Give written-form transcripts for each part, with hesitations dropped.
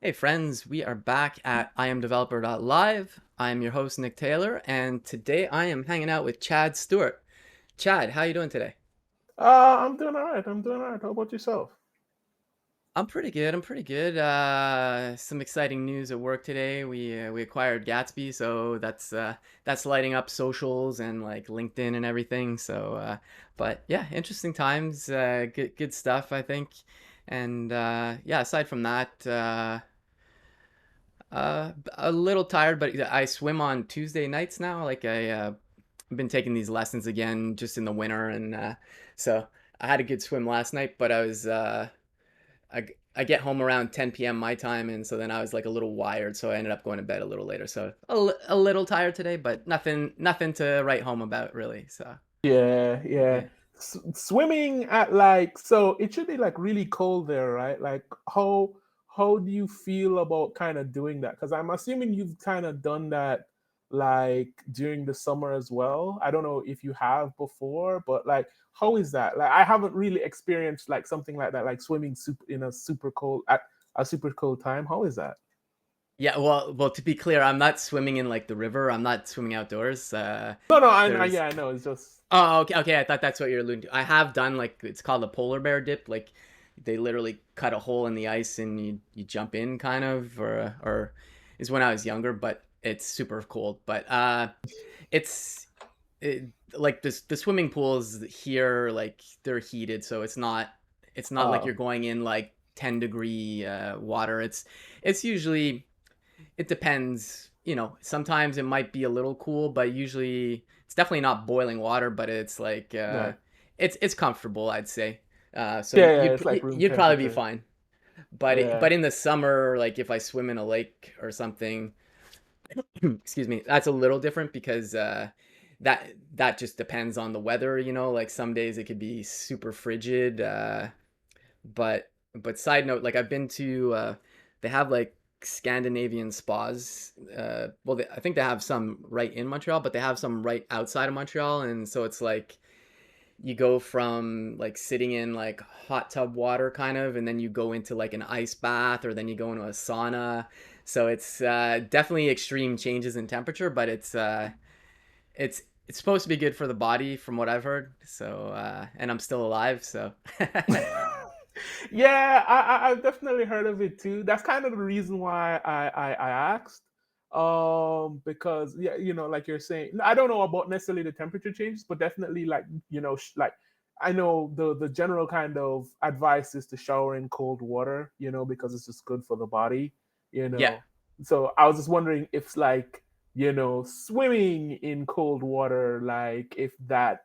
Hey friends, we are back at IamDeveloper.live. I'm your host Nick Taylor, and today I am hanging out with Chad Stewart. Chad, how you doing today? I'm doing all right. I'm doing all right. How about yourself? I'm pretty good. I'm pretty good. Some exciting news at work today. We acquired Gatsby, so that's lighting up socials and like LinkedIn and everything. But yeah, interesting times. Good stuff, I think. And yeah, aside from that. A little tired, but I swim on Tuesday nights now. I've been taking these lessons again just in the winter, and so I had a good swim last night. But I get home around 10 p.m. my time, and so then I was like a little wired, so I ended up going to bed a little later. So a little tired today, but nothing to write home about really. So Yeah, yeah. yeah. Swimming at like so it should be like really cold there, right? Like how do you feel about kind of doing that? Because I'm assuming you've kind of done that like during the summer as well. I don't know if you have before, but like how is that? Like I haven't really experienced like something like that, like swimming super in a super cold at a super cold time. How is that? Yeah, well, to be clear, I'm not swimming in like the river. I'm not swimming outdoors. No, no, There's yeah, I know. It's just Oh, okay, okay. I thought that's what you're alluding to. I have done like it's called a polar bear dip. Like they literally cut a hole in the ice and you jump in, kind of, or is when I was younger, but it's super cold. But it's like the swimming pools here, like they're heated, so it's not like uh you're going in like 10-degree water. It's usually it depends. Sometimes it might be a little cool, but usually it's definitely not boiling water. But it's like right. it's comfortable, I'd say. So Yeah, yeah, it's like room you'd probably be temperature. fine. But Yeah. in the summer, like if I swim in a lake or something, excuse me, that's a little different because that just depends on the weather. Like some days it could be super frigid. But side note, like I've been to they have like Scandinavian spas. I think they have some right in Montreal, but they have some right outside of Montreal, and so it's like you go from like sitting in like hot tub water kind of, and then you go into like an ice bath, or then you go into a sauna. So it's definitely extreme changes in temperature, but it's supposed to be good for the body from what I've heard. So and I'm still alive, so Yeah, I've definitely heard of it too. That's kind of the reason why I asked. Because yeah, like you're saying, I don't know about necessarily the temperature changes, but definitely like like I know the general kind of advice is to shower in cold water, because it's just good for the body, you yeah. know. So I was just wondering if like swimming in cold water, like if that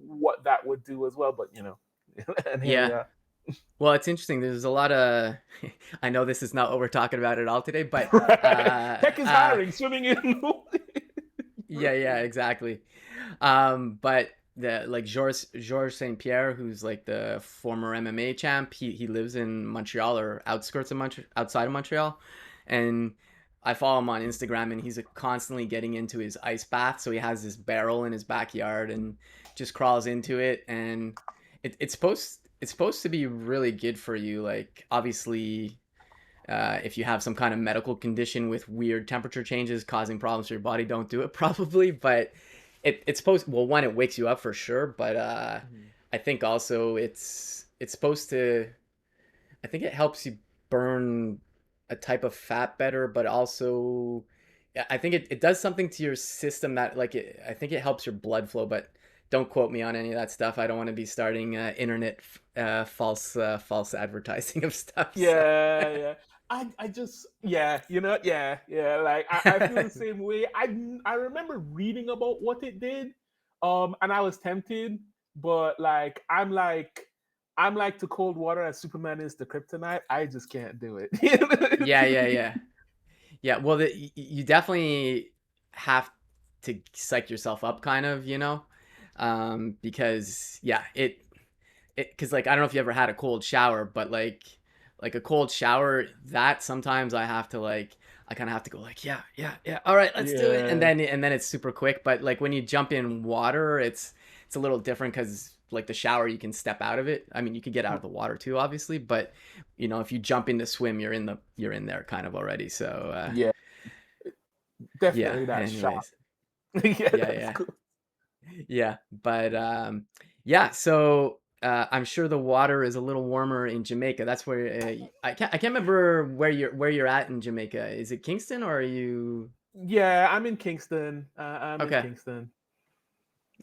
what that would do as well, but and here we Yeah. are. Well, it's interesting. There's a lot of. I know this is not what we're talking about at all today, but Right. Tech is hiring, swimming in. yeah, yeah, exactly. But the like Georges St. Pierre, who's like the former MMA champ, he lives in Montreal or outskirts of Montreal, outside of Montreal, and I follow him on Instagram, and he's constantly getting into his ice bath. So he has this barrel in his backyard and just crawls into it, and it's supposed to be really good for you. Like obviously, if you have some kind of medical condition with weird temperature changes causing problems for your body, don't do it probably. But it's supposed, well, one, it wakes you up for sure, but Mhm. I think also it's supposed to, I think it helps you burn a type of fat better, but also I think it does something to your system that like I think it helps your blood flow, but don't quote me on any of that stuff. I don't want to be starting internet false advertising of stuff. So Yeah, yeah. I just yeah, yeah. Like I feel the same way. I remember reading about what it did, and I was tempted, but I'm like to cold water as Superman is to kryptonite. I just can't do it. yeah, yeah, yeah. Yeah, well, you definitely have to psych yourself up, kind of, because yeah, because like I don't know if you ever had a cold shower, but like a cold shower, that sometimes I kind of have to go like yeah, yeah, yeah, all right, let's do it, and Yeah. then it's super quick. But like when you jump in water, it's a little different because like the shower, you can step out of it. I mean, you could get out of the water too, obviously, but if you jump in to swim, you're in there kind of already. So Yeah, yeah. definitely that shock. Anyways, Yeah, yeah, that's yeah, cool. yeah. But yeah. So I'm sure the water is a little warmer in Jamaica. That's where I can't remember where you're at in Jamaica. Is it Kingston or are you? Yeah, I'm in Kingston. I'm in Okay. Kingston.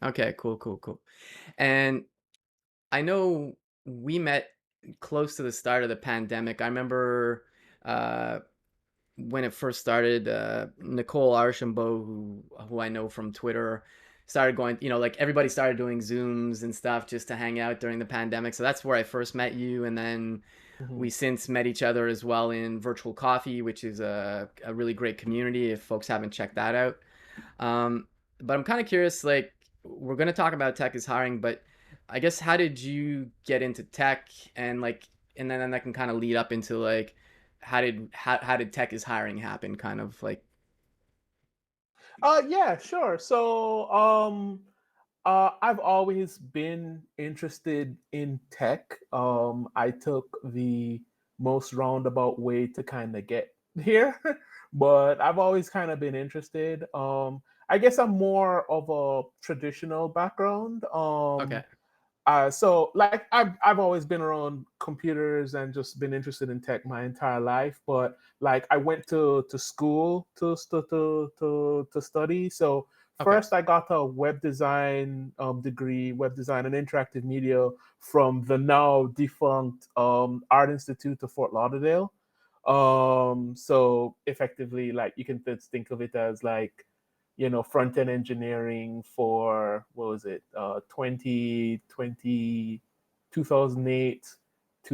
Okay. Cool. Cool. Cool. And I know we met close to the start of the pandemic. I remember uh, when it first started, Nicole Archambault, who I know from Twitter, started going. Like everybody started doing Zooms and stuff just to hang out during the pandemic. So that's where I first met you, and then Mhm. we since met each other as well in Virtual Coffee, which is a really great community. If folks haven't checked that out. But I'm kind of curious, like, we're going to talk about tech is hiring, but I guess how did you get into tech and like, and then that can kind of lead up into like, how did tech is hiring happen? Kind of like, Yeah, sure. So, I've always been interested in tech. I took the most roundabout way to kind of get here, but I've always kind of been interested. I guess I'm more of a traditional background. okay, So like I've always been around computers and just been interested in tech my entire life. But like I went to school to study. So okay, first I got a web design degree, web design and interactive media from the now defunct Art Institute of Fort Lauderdale. So effectively, like you can just think of it as like front end engineering for what was it 2020 2008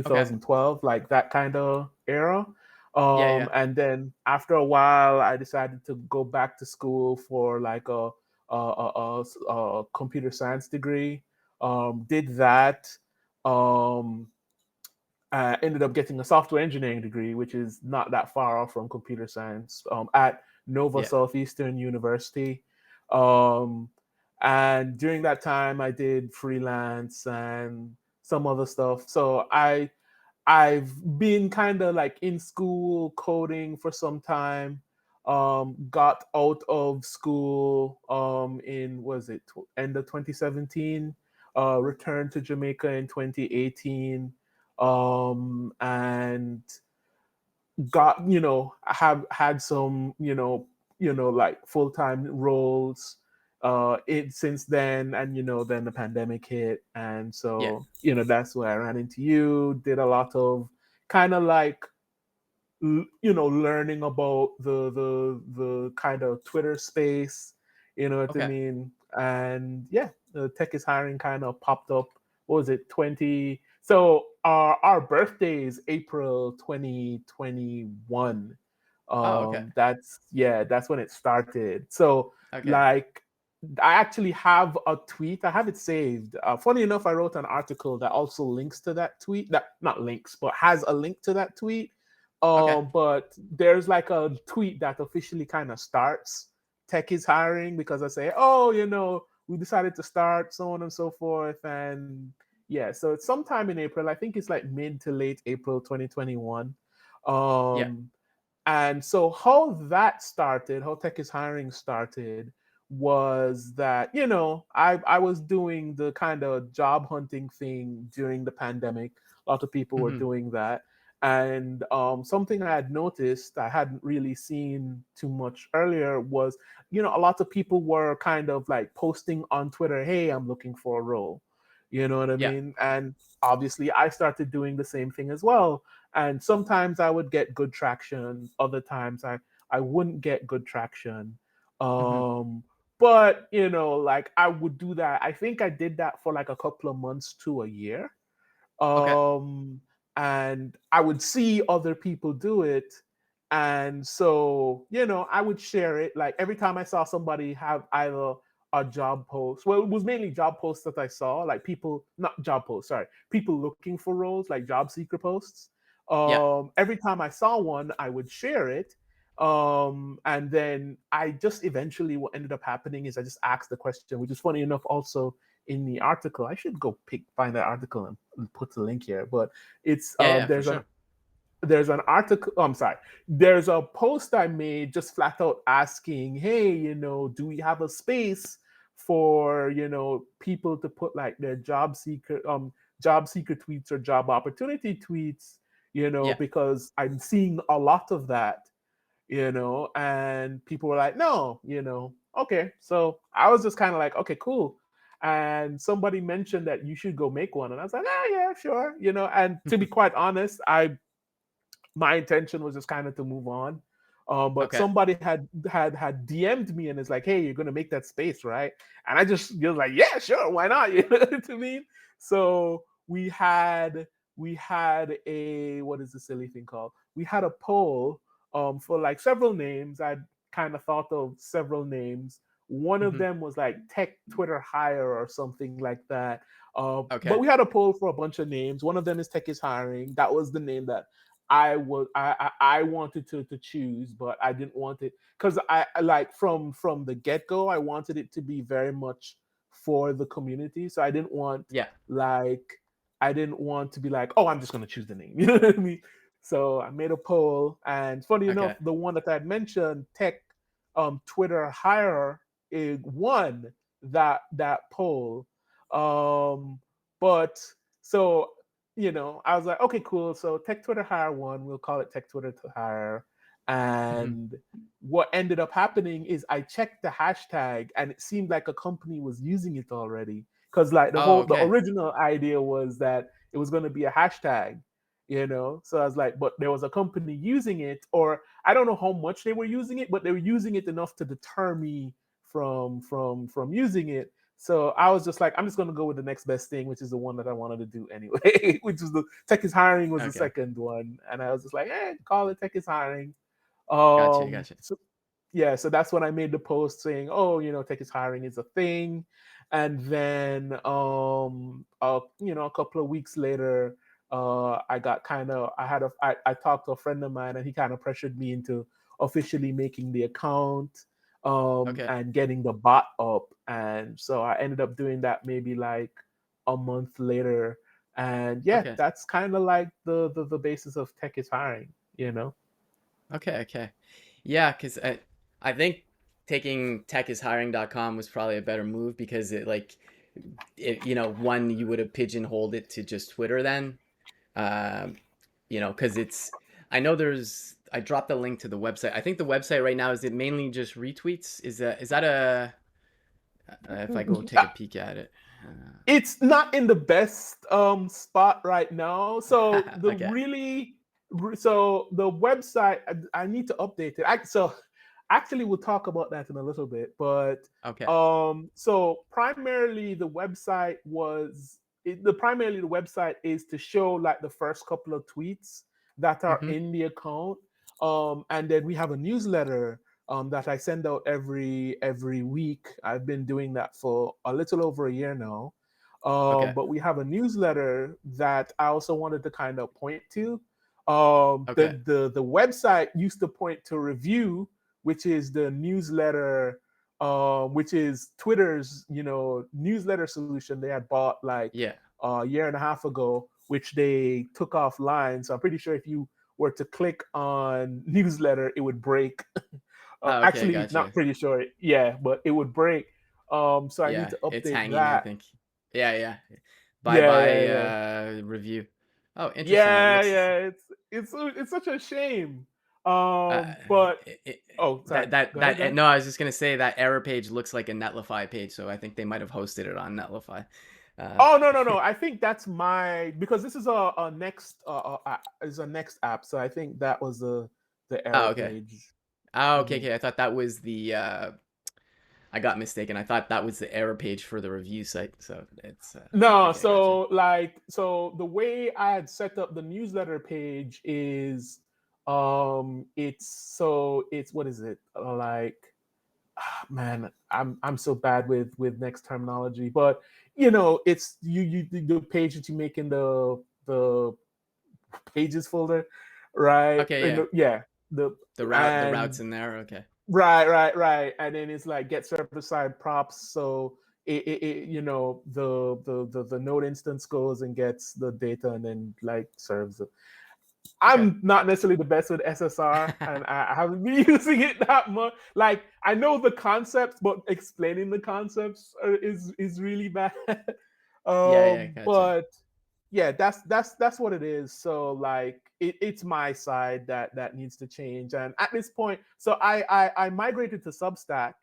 okay, 2012 like that kind of era. yeah, yeah, And then after a while I decided to go back to school for like a computer science degree. Did that. um, Ended up getting a software engineering degree, which is not that far off from computer science, at Nova yeah, Southeastern University. Um, and during that time, I did freelance and some other stuff. So I've been kind of like in school coding for some time. Got out of school in was it end of 2017. Returned to Jamaica in 2018. And got have had some like full-time roles it since then. And then the pandemic hit, and yeah, so that's where I ran into you. Did a lot of kind of like learning about the kind of Twitter space, you know what I okay, mean? And yeah, the tech is hiring kind of popped up. What was it, 20? So our birthday is April 2021. oh, okay, That's when it started. So okay, like I actually have a tweet. I have it saved. Funny enough, I wrote an article that also links to that tweet. That not links, but has a link to that tweet. okay, But there's like a tweet that officially kind of starts tech is hiring, because I say, oh, we decided to start, so on and so forth. And yeah, so it's sometime in April. I think it's like mid to late April 2021. yeah, Um, and so how tech is hiring started was that, I was doing the kind of job hunting thing during the pandemic. A lot of people were mm-hmm. doing that. And something I had noticed I hadn't really seen too much earlier was, a lot of people were kind of like posting on Twitter, hey, I'm looking for a role. You know what I Yeah, mean? And obviously I started doing the same thing as well. And sometimes I would get good traction, other times I wouldn't get good traction. mm-hmm. um but like I would do that. I think I did that for like a couple of months to a year. Okay, um and I would see other people do it. And so I would share it. Like every time I saw somebody have either a job post, well, it was mainly job posts that I saw, like people, not job posts, sorry, people looking for roles, like job seeker posts. yeah, Every time I saw one, I would share it. And then I just eventually, what ended up happening is I just asked the question, which is funny enough also in the article. I should go find that article and put the link here. But it's Yeah, yeah, for sure. there's an article. Oh, I'm sorry. There's a post I made just flat out asking, hey, do we have a space for people to put like their job seeker tweets or job opportunity tweets, Yeah. because I'm seeing a lot of that, and people were like, no, okay. So I was just kind of like, okay, cool. And somebody mentioned that you should go make one, and I was like, ah, yeah, sure, And to be quite honest, my intention was just kind of to move on. But Okay. somebody had DM'd me and is like, "Hey, you're gonna make that space, right?" And I just was like, "Yeah, sure, why not?" You know what I mean? So we had a, what is the silly thing called? We had a poll for like several names. I kind of thought of several names. One of Hmm. them was like Tech Twitter Hire or something like that. But Okay. we had a poll for a bunch of names. One of them is Tech is Hiring. That was the name that I wanted to choose, but I didn't want it because like from the get go, I wanted it to be very much for the community. So Yeah. like I didn't want to be like, oh, I'm just gonna choose the name. You know what I mean? So I made a poll, and funny enough, Okay. the one that I had mentioned, Tech Twitter Hire, won that poll. Um, but so I was like, okay, cool. So Tech Twitter Hire one, we'll call it Tech Twitter to Hire. Hmm. And what ended up happening is I checked the hashtag and it seemed like a company was using it already. Because like Oh, the okay. original idea was that it was going to be a hashtag, So I was like, but there was a company using it, or I don't know how much they were using it, but they were using it enough to deter me from using it. So I was just like, I'm just gonna go with the next best thing, which is the one that I wanted to do anyway, which is the Tech is Hiring was the Okay. second one, and I was just like, call it Tech is Hiring. Gotcha. Gotcha. So yeah, so that's when I made the post saying, oh, Tech is Hiring is a thing, and then a couple of weeks later, I got kind of I talked to a friend of mine, and he kind of pressured me into officially making the account Okay. and getting the bot up. And so I ended up doing that maybe like a month later. And yeah, Okay. that's kind of like the basis of Tech is Hiring. Okay. Okay. Yeah, because I think taking techishiring.com was probably a better move because one, you would have pigeonholed it to just Twitter then. Um, because I know I dropped the link to the website. I think the website right now, is it mainly just retweets? Is that if I go take a peek at it? It's not in the best spot right now. So Okay. the website, I need to update it. So actually we'll talk about that in a little bit. But Okay. so primarily the website is to show like the first couple of tweets that are Mm-hmm. in the account. And then we have a newsletter that I send out every week. I've been doing that for a little over a year now. Okay. But we have a newsletter that I also wanted to kind of point to. Okay. The website used to point to Review, which is the newsletter, which is Twitter's newsletter solution they had bought like Yeah. a year and a half ago, which they took offline. So I'm pretty sure if you were to click on newsletter, it would break. Oh, okay. Actually, not Gotcha. pretty sure, yeah, but it would break. So I need Yeah, to it's update hanging, I that. think. Yeah, yeah. Bye Yeah, bye yeah, yeah. review. Oh, interesting. It Yeah, looks yeah. It's such a shame. uh But it, oh, sorry. that that Go ahead, go that ahead. no, I was just gonna say that error page looks like a Netlify page, so I think they might have hosted it on Netlify. Uh, Oh, no, no, no. I think that's my, because this is a next is a next app. So I think that was the error oh, okay. page. Oh, okay, Mhm. okay. I thought that was I got mistaken. I thought that was the error page for the review site. So it's No, okay, gotcha. so the way I had set up the newsletter page is it's what is it? Like, man, I'm so bad with next terminology, but it's the page that you make in the pages folder, right? Okay, yeah. Yeah, the The routes and in there. Okay. right, right, right. And then it's like get server side props. So the node instance goes and gets the data and then like serves it. Okay. I'm not necessarily the best with SSR, and I haven't been using it that much. Like I know the concepts, but explaining the concepts is really bad. Yeah, yeah, gotcha. But yeah, that's what it is. So like it's my side that needs to change. And at this point, so I migrated to Substack,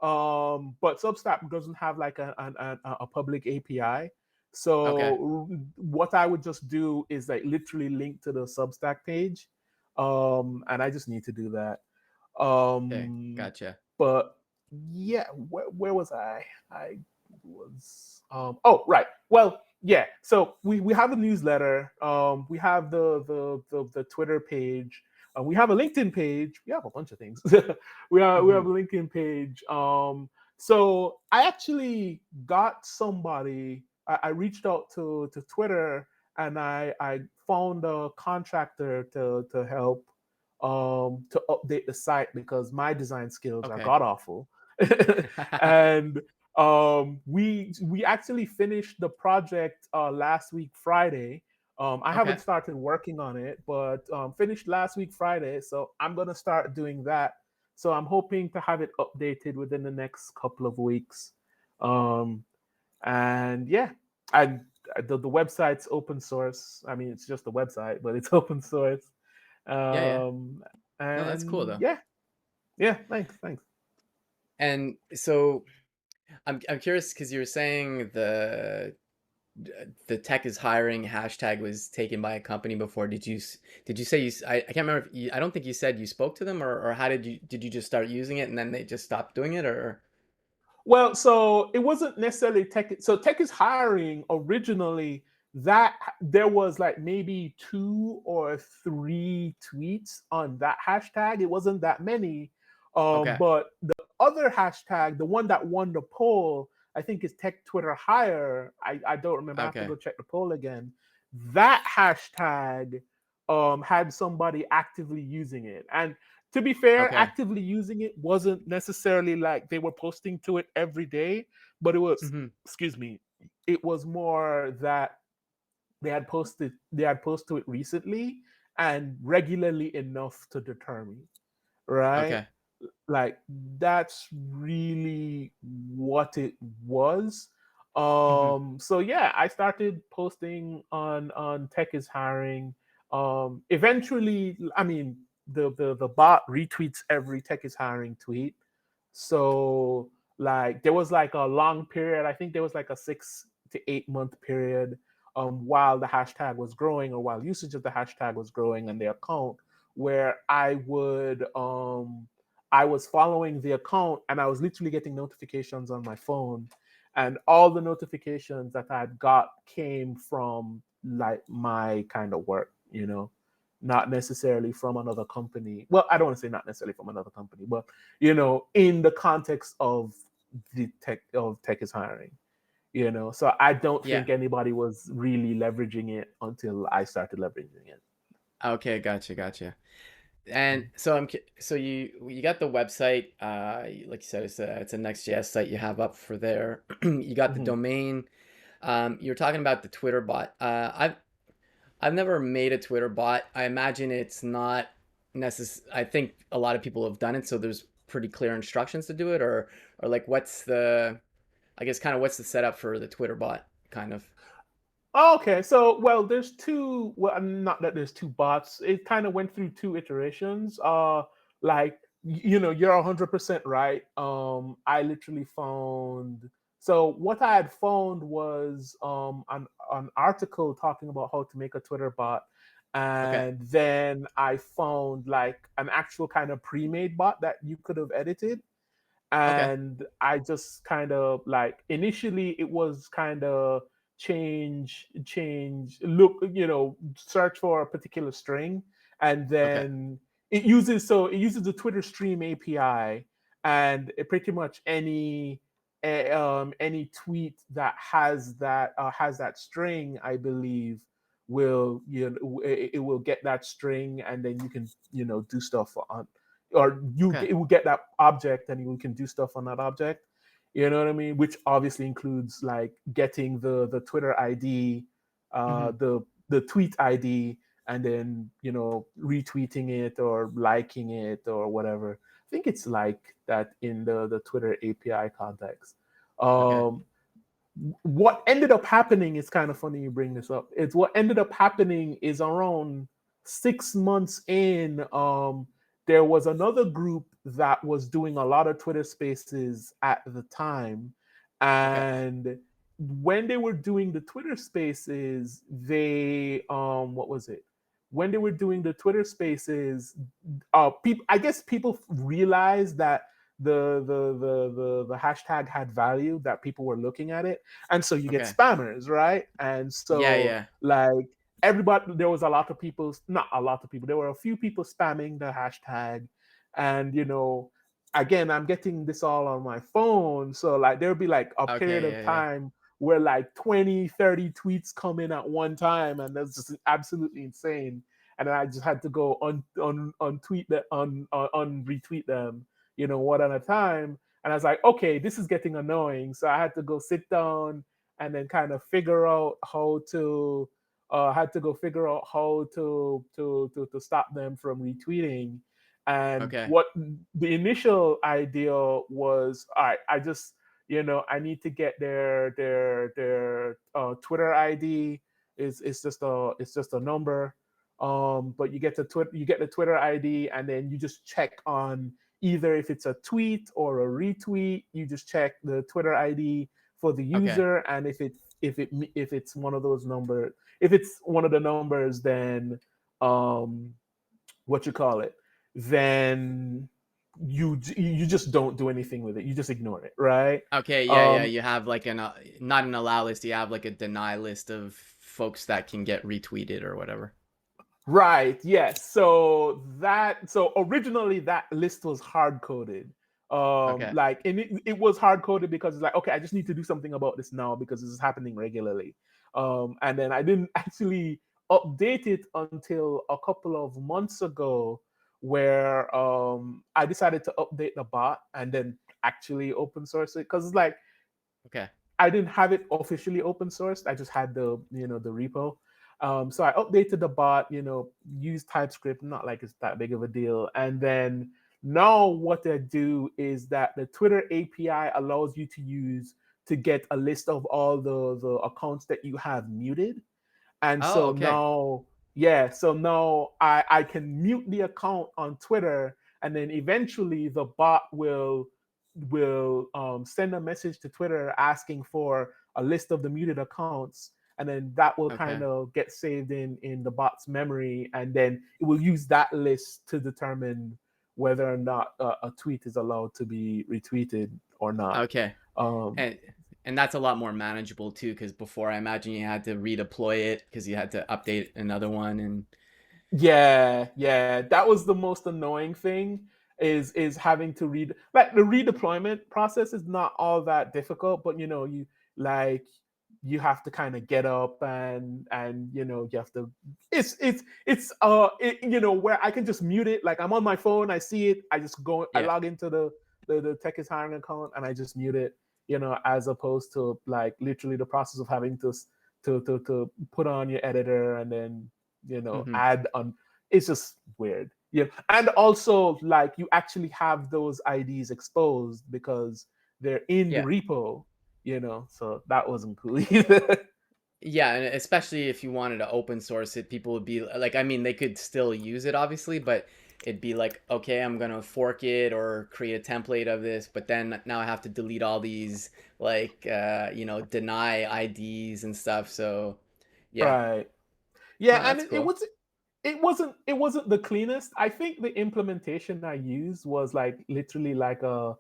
but Substack doesn't have like a public API. Okay. So what I would just do is like literally link to the Substack page, and I just need to do that. Okay, Um, gotcha. but yeah, where was I? I was oh right. Well, yeah. So we have a newsletter. We have the Twitter page. We have a LinkedIn page. We have a bunch of things. We have Hmm. a LinkedIn page. So I actually got somebody. I reached out to Twitter and I found a contractor to help to update the site because my design skills are Okay. god awful. And we actually finished the project last week Friday. I haven't Okay. started working on it, but finished last week Friday. So I'm gonna start doing that. So I'm hoping to have it updated within the next couple of weeks. Um, and yeah, I the website's open source. I mean, it's just a website, but it's open source. Yeah, yeah. Um, No, that's cool and though. yeah, yeah, thanks. And so I'm curious because you were saying the tech is hiring hashtag was taken by a company before. Did you say I can't remember if I don't think you said you spoke to them or how did you just start using it and then they just stopped doing it or Well, so it wasn't necessarily tech. So tech is hiring originally. That there was like maybe 2 or 3 tweets on that hashtag. It wasn't that many. okay. But the other hashtag, the one that won the poll, I think is Tech Twitter Hire. I don't remember. I have to Okay. go check the poll again. That hashtag had somebody actively using it. And to be fair, Okay. actively using it wasn't necessarily like they were posting to it every day, but it was, Hmm. excuse me, it was more that they had posted to it recently and regularly enough to deter me, right? Okay. Like that's really what it was. Hmm. So yeah, I started posting on Tech is Hiring. Eventually, I mean, the bot retweets every Tech is Hiring tweet. So like there was like a long period. I think there was like a 6 to 8 month period while the hashtag was growing or while usage of the hashtag was growing on the account where I was following the account and I was literally getting notifications on my phone. And all the notifications that I had got came from like my kind of work, not necessarily from another company. Well, I don't want to say not necessarily from another company, but in the context of the tech is hiring. So I don't Yeah. think anybody was really leveraging it until I started leveraging it. Okay, gotcha, gotcha. And so so you got the website, like you said, it's a Next.js site you have up for there. You got the Mm-hmm. domain. You're talking about the Twitter bot. I've never made a Twitter bot. I imagine it's not necessary. I think a lot of people have done it, so there's pretty clear instructions to do it, or like I guess kind of what's the setup for the Twitter bot, kind of. Okay, so well, there's two. Well, not that there's two bots. It kind of went through two iterations. Like you're 100% right. I literally found. So what I had found was an article talking about how to make a Twitter bot, Okay. and then I found like an actual kind of pre-made bot that you could have edited, Okay. and I just kind of like initially it was kind of change look search for a particular string, and Okay. then it uses the Twitter Stream API, and pretty much any tweet that has that string, I believe, will it will get that string, and then you can do stuff on, or Okay. it will get that object and you can do stuff on that object. You know what I mean? Which obviously includes like getting the Twitter ID, Hmm. the tweet ID, and then retweeting it or liking it or whatever. I think it's like that in the Twitter API context. Okay. Um, what ended up happening is kind of funny you bring this up. It's what ended up happening is around 6 months in, there was another group that was doing a lot of Twitter spaces at the time. Okay. And when they were doing the Twitter spaces, they what was it? When they were doing the Twitter spaces, people, I guess people realized that the hashtag had value, that people were looking at it, and so you get Okay. spammers, right? And Yeah. so Yeah. like everybody, there was a lot of people, not a lot of people, there were a few people spamming the hashtag. And again, I'm getting this all on my phone, so like there'll be like a period Okay. of Yeah. Yeah. time where like 20-30 tweets come in at one time, and that's just absolutely insane. And then I just had to go on tweet that on retweet them, one at a time. And I was like, okay, this is getting annoying. So I had to go sit down and then kind of figure out how to had to go figure out how to stop them from retweeting. And Okay. what the initial idea was, all right, I just I need to get their Twitter ID. It's just a number. But you get the Twitter ID, and then you just check on either if it's a tweet or a retweet. You just check the Twitter ID for the Okay. user, and if it's one of those numbers, if it's one of the numbers, then um, what you call it, then you just don't do anything with it. You just ignore it, right? Okay. Yeah. Yeah. Um, You have like not an allow list. You have like a deny list of folks that can get retweeted or whatever. Right. Yes. So originally that list was hard coded. Okay. Like, and it was hard coded because it's like, okay, I just need to do something about this now because this is happening regularly. And then I didn't actually update it until a couple of months ago, where I decided to update the bot and then actually open source it, because it's like Okay. I didn't have it officially open sourced. I just had the repo. So I updated the bot, used TypeScript, not like it's that big of a deal. And then now what I do is that the Twitter API allows you to get a list of all the accounts that you have muted. And Oh. so Okay. now, yeah, so now I can mute the account on Twitter, and then eventually the bot will send a message to Twitter asking for a list of the muted accounts, and then that will kind Okay. of get saved in the bot's memory, and then it will use that list to determine whether or not a tweet is allowed to be retweeted or not. Okay. Um, and and that's a lot more manageable too, because before I imagine you had to redeploy it because you had to update another one. And Yeah, yeah, that was the most annoying thing, is having to read, like, the redeployment process is not all that difficult, but like you have to kind of get up, and you have to, where I can just mute it, like I'm on my phone, I see it, I yeah. log into the TechIsHiring account, and I just mute it, as opposed to like literally the process of having to put on your editor, and then Hmm. add on. It's just weird. Yeah. And also, like, you actually have those IDs exposed because they're in the Yeah. repo, so that wasn't cool either. Yeah, and especially if you wanted to open source it, people would be like, I mean, they could still use it obviously, but it'd be like, okay, I'm gonna fork it or create a template of this, but then now I have to delete all these like deny IDs and stuff. So yeah. Right. Yeah, No, and that's it cool. was it wasn't the cleanest. I think the implementation I used was like literally like a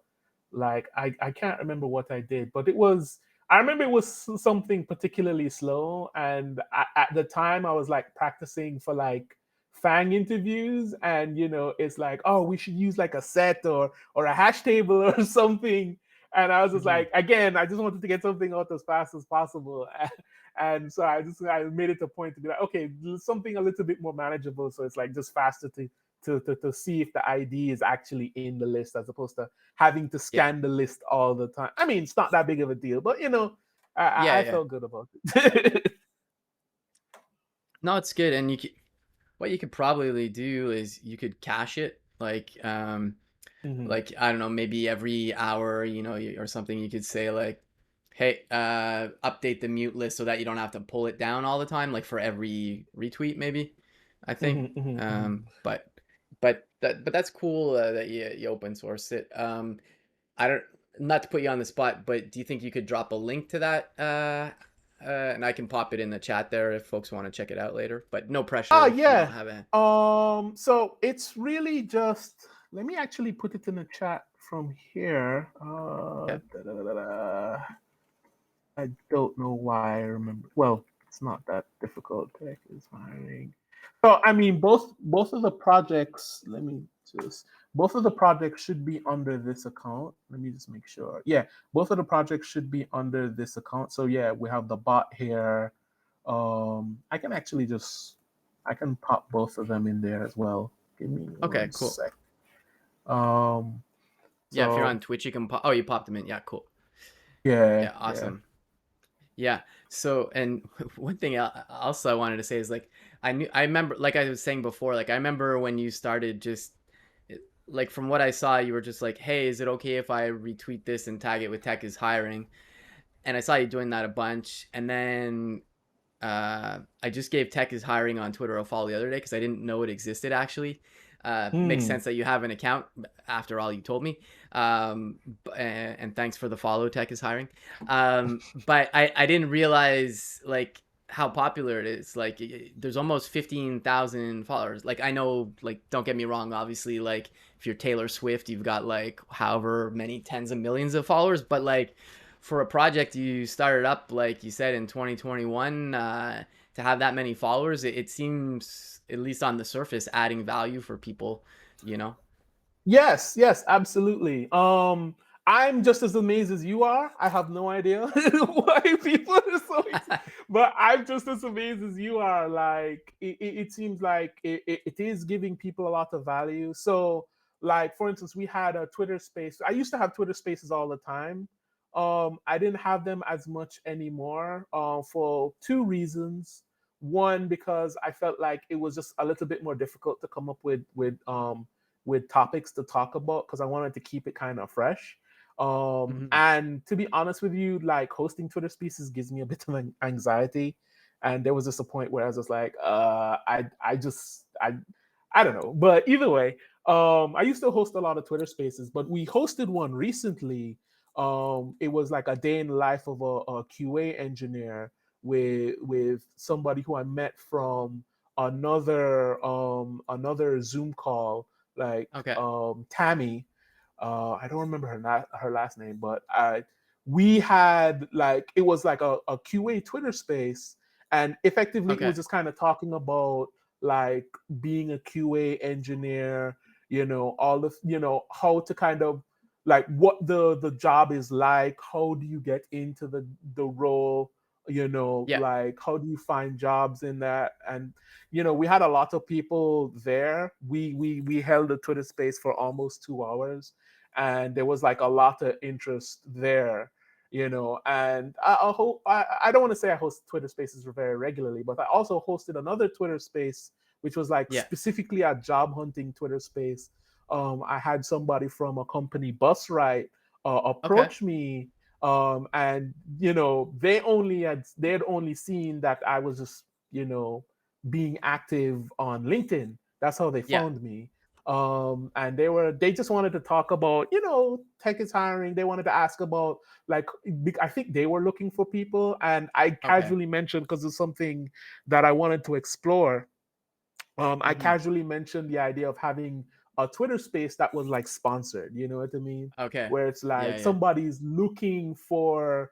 like I can't remember what I did, but I remember it was something particularly slow, and at the time I was like practicing for like Fang interviews, and it's like, oh, we should use like a set or a hash table or something. And I was just Hmm. like, again, I just wanted to get something out as fast as possible. And so I made it a point to be like, okay, something a little bit more manageable, so it's like just faster to see if the ID is actually in the list as opposed to having to Yeah. scan the list all the time. I mean, it's not that big of a deal, but Yeah, I yeah. felt good about it. No, it's good. And what you could probably do is you could cache it, Hmm. like I don't know, maybe every hour, or something. You could say like, hey, update the mute list so that you don't have to pull it down all the time, like for every retweet, maybe. I think. Hmm. Hmm. Hmm. But that's cool that you open source it. I don't, not to put you on the spot, but do you think you could drop a link to that? And I can pop it in the chat there if folks want to check it out later. But no Oh pressure if you don't yeah. have it. So it's really just, let me actually put it in the chat from here. Yeah. I don't know why I remember. Well, it's not that difficult. Tech is hiring. So I mean, both of the projects. Let me just. Both of the projects should be under this account. Let me just make sure. Yeah, both of the projects should be under this account. So yeah, we have the bot here. I can actually just. I can pop both of them in there as well. Give me Okay, one cool. sec. Um. Yeah, if you're on So Twitch, you can pop. Oh, you popped them in. Yeah, cool. yeah, Yeah, yeah. awesome. Yeah. So, and one thing also I wanted to say is like I remember, like I was saying before, like I remember when you started just like from what I saw, you were just like, hey, is it okay if I retweet this and tag it with Tech is hiring? And I saw you doing that a bunch, and then I just gave Tech is hiring on Twitter a follow the other day because I didn't know it existed actually. Makes Hmm. sense that you have an account after all you told me. And thanks for the follow, Tech is hiring. But I didn't realize like how popular it is. Like there's almost 15,000 followers. Like I know, like don't get me wrong, obviously, like if you're Taylor Swift, you've got like however many tens of millions of followers, but like for a project you started up, like you said, in 2021, to have that many followers, it seems, at least on the surface, adding value for people, you know? Yes, yes, absolutely. I'm just as amazed as you are. I have no idea why people are so, but I'm just as amazed as you are. Like it seems like it is giving people a lot of value. So, like for instance, we had a Twitter space. I used to have Twitter spaces all the time. I didn't have them as much anymore. For two reasons. One, because I felt like it was just a little bit more difficult to come up with topics to talk about because I wanted to keep it kind of fresh. Mm-hmm. And to be honest with you, like hosting Twitter Spaces gives me a bit of anxiety. And there was just a point where I was just like, I don't know. But either way, I used to host a lot of Twitter Spaces, but we hosted one recently. It was like a day in the life of a QA engineer with somebody who I met from another Zoom call, like Okay. Tammy. I don't remember her last name, but we had like it was like a QA Twitter space, and effectively it Okay. was just kind of talking about like being a QA engineer, all the how to kind of like what the job is like, how do you get into the role, Yeah. like how do you find jobs in that. And we had a lot of people there. We held a Twitter space for almost 2 hours, and there was like a lot of interest there. And I don't want to say I host Twitter spaces very regularly, but I also hosted another Twitter space which was like Yeah. specifically a job hunting Twitter space. I had somebody from a company, Busright, Okay. approach me, and they had only seen that I was just being active on LinkedIn. That's how they Yeah. found me. And they just wanted to talk about tech is hiring. They wanted to ask about, like, I think they were looking for people, and I Okay. casually mentioned, because it's something that I wanted to explore. I Mm-hmm. casually mentioned the idea of having a Twitter space that was like sponsored. You know what I mean? Okay. Where it's Yeah. like Yeah. somebody's looking for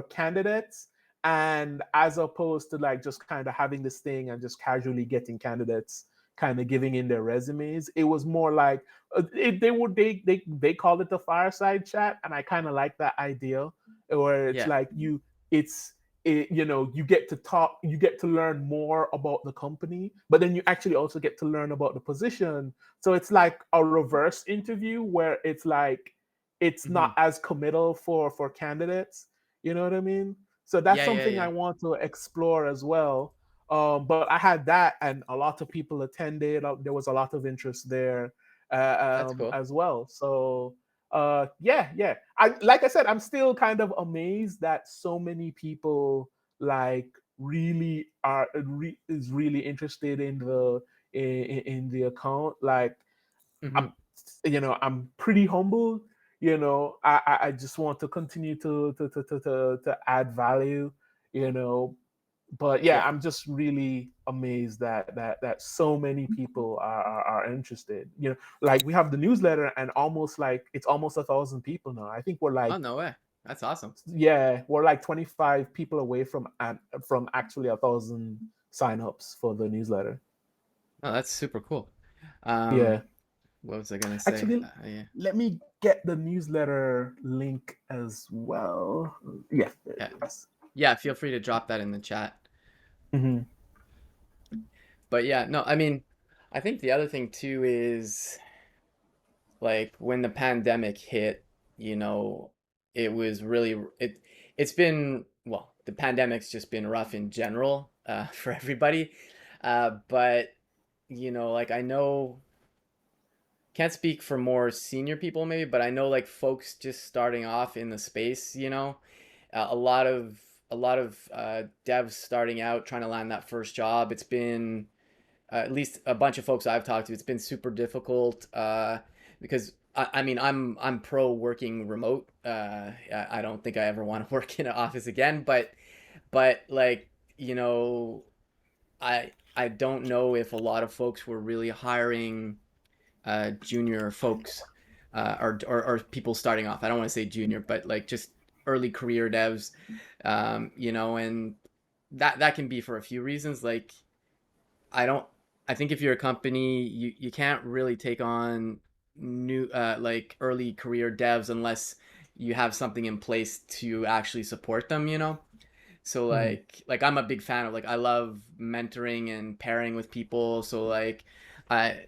candidates, and as opposed to like just kind of having this thing and just casually getting candidates kind of giving in their resumes. It was more like they called it the fireside chat, and I kind of like that idea where it's Yeah. like it's you get to talk, you get to learn more about the company, but then you actually also get to learn about the position. So it's like a reverse interview where it's like it's Hmm. not as committal for candidates. You know what I mean? So that's Yeah, yeah, something I yeah. want to explore as well. But I had that, and a lot of people attended. There was a lot of interest there That's cool. as well. So yeah, yeah. I like I said, I'm still kind of amazed that so many people like really is really interested in in the account. Like Hmm. I'm, I'm pretty humble. I just want to continue to add value. You know, but yeah, Yeah. I'm just really amazed that so many people are interested. Like we have the newsletter, and almost like it's almost 1,000 people now. I think we're Oh, like, no way. That's awesome. yeah, we're like 25 people away from actually 1,000 signups for the newsletter. No, that's super cool. Um, Yeah, what was I gonna say? actually, Yeah, let me get the newsletter link as well. Yeah, there yeah, it is. yeah. Feel free to drop that in the chat. Mhm. But yeah, no, I mean, I think the other thing too is like when the pandemic hit, you know, it was really it's been well, the pandemic's just been rough in general for everybody. But you know, like I know can't speak for more senior people maybe, but I know like folks just starting off in the space, you know, a lot of devs starting out trying to land that first job. It's been at least a bunch of folks I've talked to. It's been super difficult because I mean I'm pro working remote. I don't think I ever want to work in an office again, but like you know I don't know if a lot of folks were really hiring junior folks or people starting off. I don't want to say junior, but like just early career devs, you know, and that can be for a few reasons. Like I don't. I think if you're a company, you can't really take on new like early career devs unless you have something in place to actually support them. You know, so Mhm. like I'm a big fan of like I love mentoring and pairing with people. So like I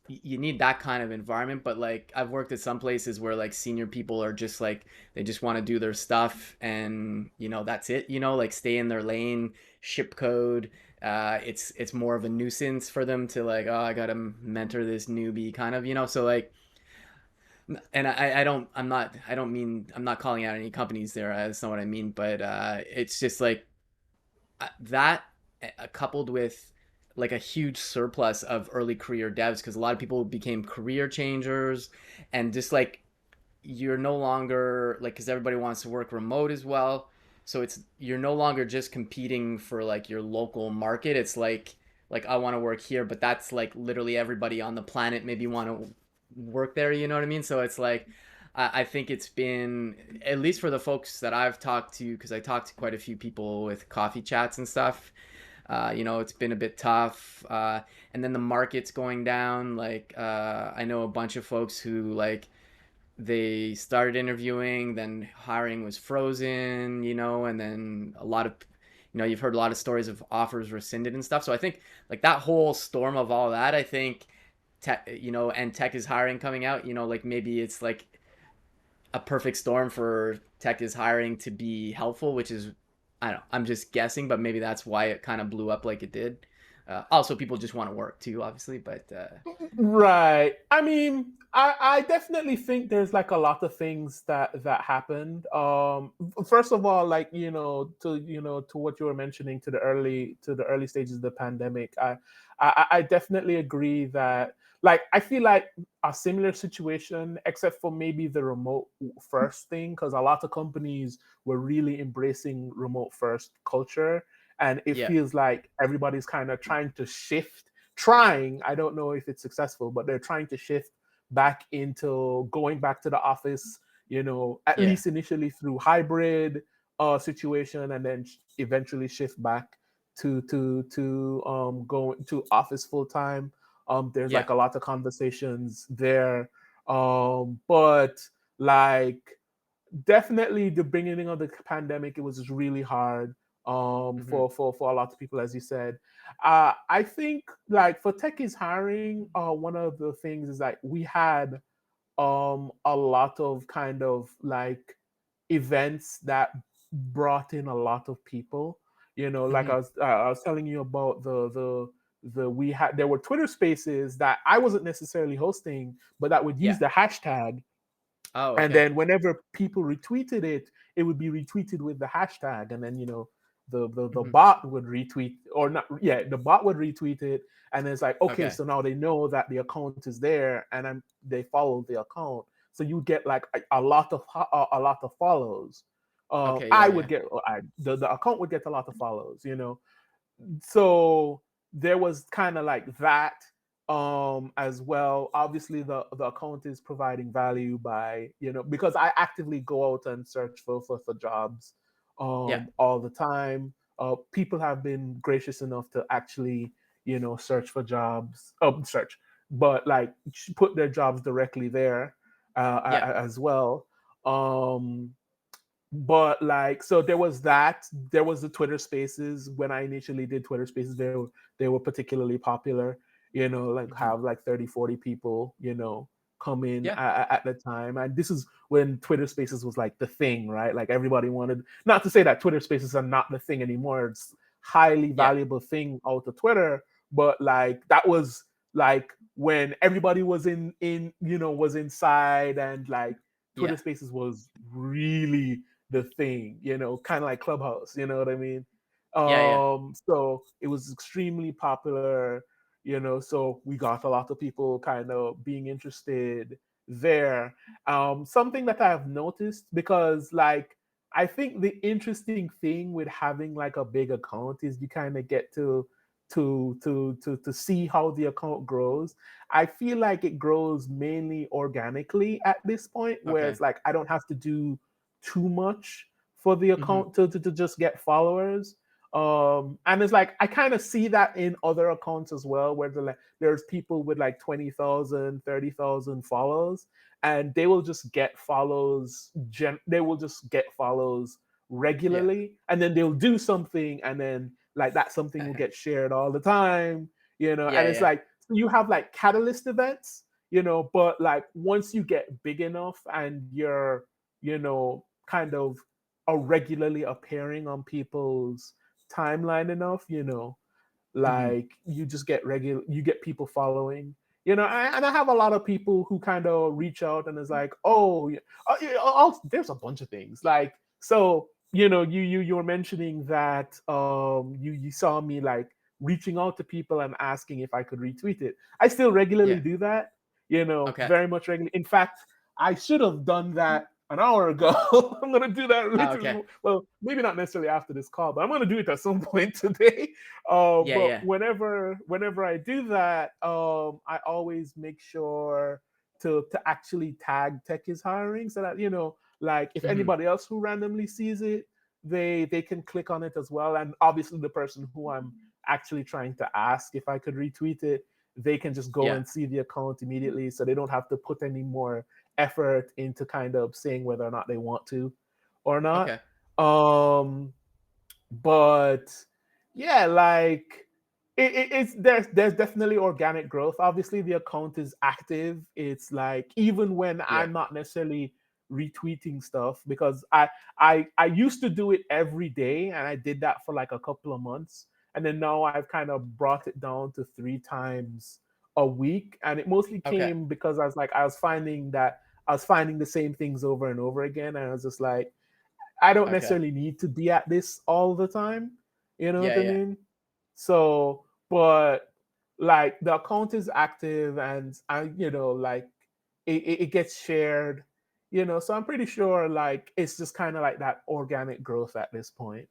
you need that kind of environment, but like I've worked at some places where like senior people are just like they just want to do their stuff and you know that's it, you know, like stay in their lane, ship code. It's more of a nuisance for them to like, oh, I gotta mentor this newbie kind of, you know. So like and I don't I don't mean I'm not calling out any companies there. That's not what I mean. But it's just like that coupled with like a huge surplus of early career devs because a lot of people became career changers and just like you're no longer like because everybody wants to work remote as well. So it's you're no longer just competing for like your local market. It's like I want to work here, but that's like literally everybody on the planet maybe want to work there. You know what I mean? So it's like I think it's been at least for the folks that I've talked to because I talked to quite a few people with coffee chats and stuff. You know, it's been a bit tough. And then the market's going down. Like I know a bunch of folks who like they started interviewing, then hiring was frozen, you know, and then a lot of, you know, you've heard a lot of stories of offers rescinded and stuff. So I think like that whole storm of all that, I think, tech, you know, and tech is hiring coming out, you know, like maybe it's like a perfect storm for tech is hiring to be helpful, which is, I don't know, I'm just guessing, but maybe that's why it kind of blew up like it did. Also, people just want to work too, obviously, but Right. I mean, I definitely think there's like a lot of things that happened. First of all, like to what you were mentioning to the early stages of the pandemic, I definitely agree that like I feel like a similar situation, except for maybe the remote first thing, because a lot of companies were really embracing remote first culture, and it yeah, feels like everybody's kind of trying, I don't know if it's successful, but they're trying to shift back into going back to the office, at yeah, least initially through hybrid situation, and then eventually shift back to going to office full time. There's yeah, like a lot of conversations there. But like definitely the beginning of the pandemic, it was just really hard Hmm. for a lot of people, as you said. I think like for tech is hiring, one of the things is like we had a lot of kind of like events that brought in a lot of people. Like Hmm. I was telling you about the we had there were Twitter spaces that I wasn't necessarily hosting, but that would use Yeah. the hashtag, Oh, and okay. then whenever people retweeted it, it would be retweeted with the hashtag, and then the Hmm. bot would retweet, or not, yeah, the bot would retweet it, and it's like, okay, Okay. so now they know that the account is there, and they follow the account, so you get like a lot of a lot of follows. Okay. I Yeah. would Yeah. get the account would get a lot of follows. So there was kind of like that as well. Obviously the account is providing value by, because I actively go out and search for jobs Yeah. all the time. People have been gracious enough to actually, search for jobs, search, but like put their jobs directly there Yeah. as well. But like, so there was that. There was the Twitter spaces. When I initially did Twitter spaces, they were particularly popular. Like Hmm. have like 30, 40 people, come in Yeah. at the time. And this is when Twitter spaces was like the thing, right? Like everybody wanted, not to say that Twitter spaces are not the thing anymore. It's highly Yeah. valuable thing out of Twitter, but like that was like when everybody was was inside, and like Twitter Yeah. spaces was really the thing, kind of like Clubhouse, you know what I mean? Yeah. Yeah. So it was extremely popular, so we got a lot of people kind of being interested there. Something that I've noticed, because like I think the interesting thing with having like a big account is you kind of get to see how the account grows. I feel like it grows mainly organically at this point, where Okay. it's like I don't have to do too much for the Hmm. account to just get followers. And it's like I kind of see that in other accounts as well, where there's people with like 20,000, 30,000 follows, and they will just get follows. They will just get follows Yeah. regularly, and then they'll do something, and then like that something will get shared all the time. And Yeah. it's Yeah. like, so you have like catalyst events, but like once you get big enough and you're, kind of are regularly appearing on people's timeline enough, Hmm. like you just get you get people following, and I have a lot of people who kind of reach out and is like, oh yeah, there's a bunch of things like, so you were mentioning that you saw me like reaching out to people and asking if I could retweet it. I still regularly Yeah. do that, Okay. very much regularly. In fact, I should have done that an hour ago. I'm gonna do that Oh, okay. literally. Well, maybe not necessarily after this call, but I'm gonna do it at some point today. Yeah. But Yeah. whenever I do that, I always make sure to actually tag Tech is hiring, so that like if Hmm. anybody else who randomly sees it, they can click on it as well. And obviously, the person who I'm actually trying to ask if I could retweet it, they can just go Yeah. and see the account immediately, so they don't have to put any more effort into kind of saying whether or not they want to or not. Okay. Um, but yeah, like it's there's definitely organic growth. Obviously the account is active. It's like even when Yeah. I'm not necessarily retweeting stuff, because I used to do it every day, and I did that for like a couple of months, and then now I've kind of brought it down to 3 times a week. And it mostly Okay. came because I was finding the same things over and over again, and I was just like, I don't Okay. necessarily need to be at this all the time. You know Yeah. what I Yeah. mean? So, but like the account is active, and like it gets shared. So I'm pretty sure like it's just kind of like that organic growth at this point.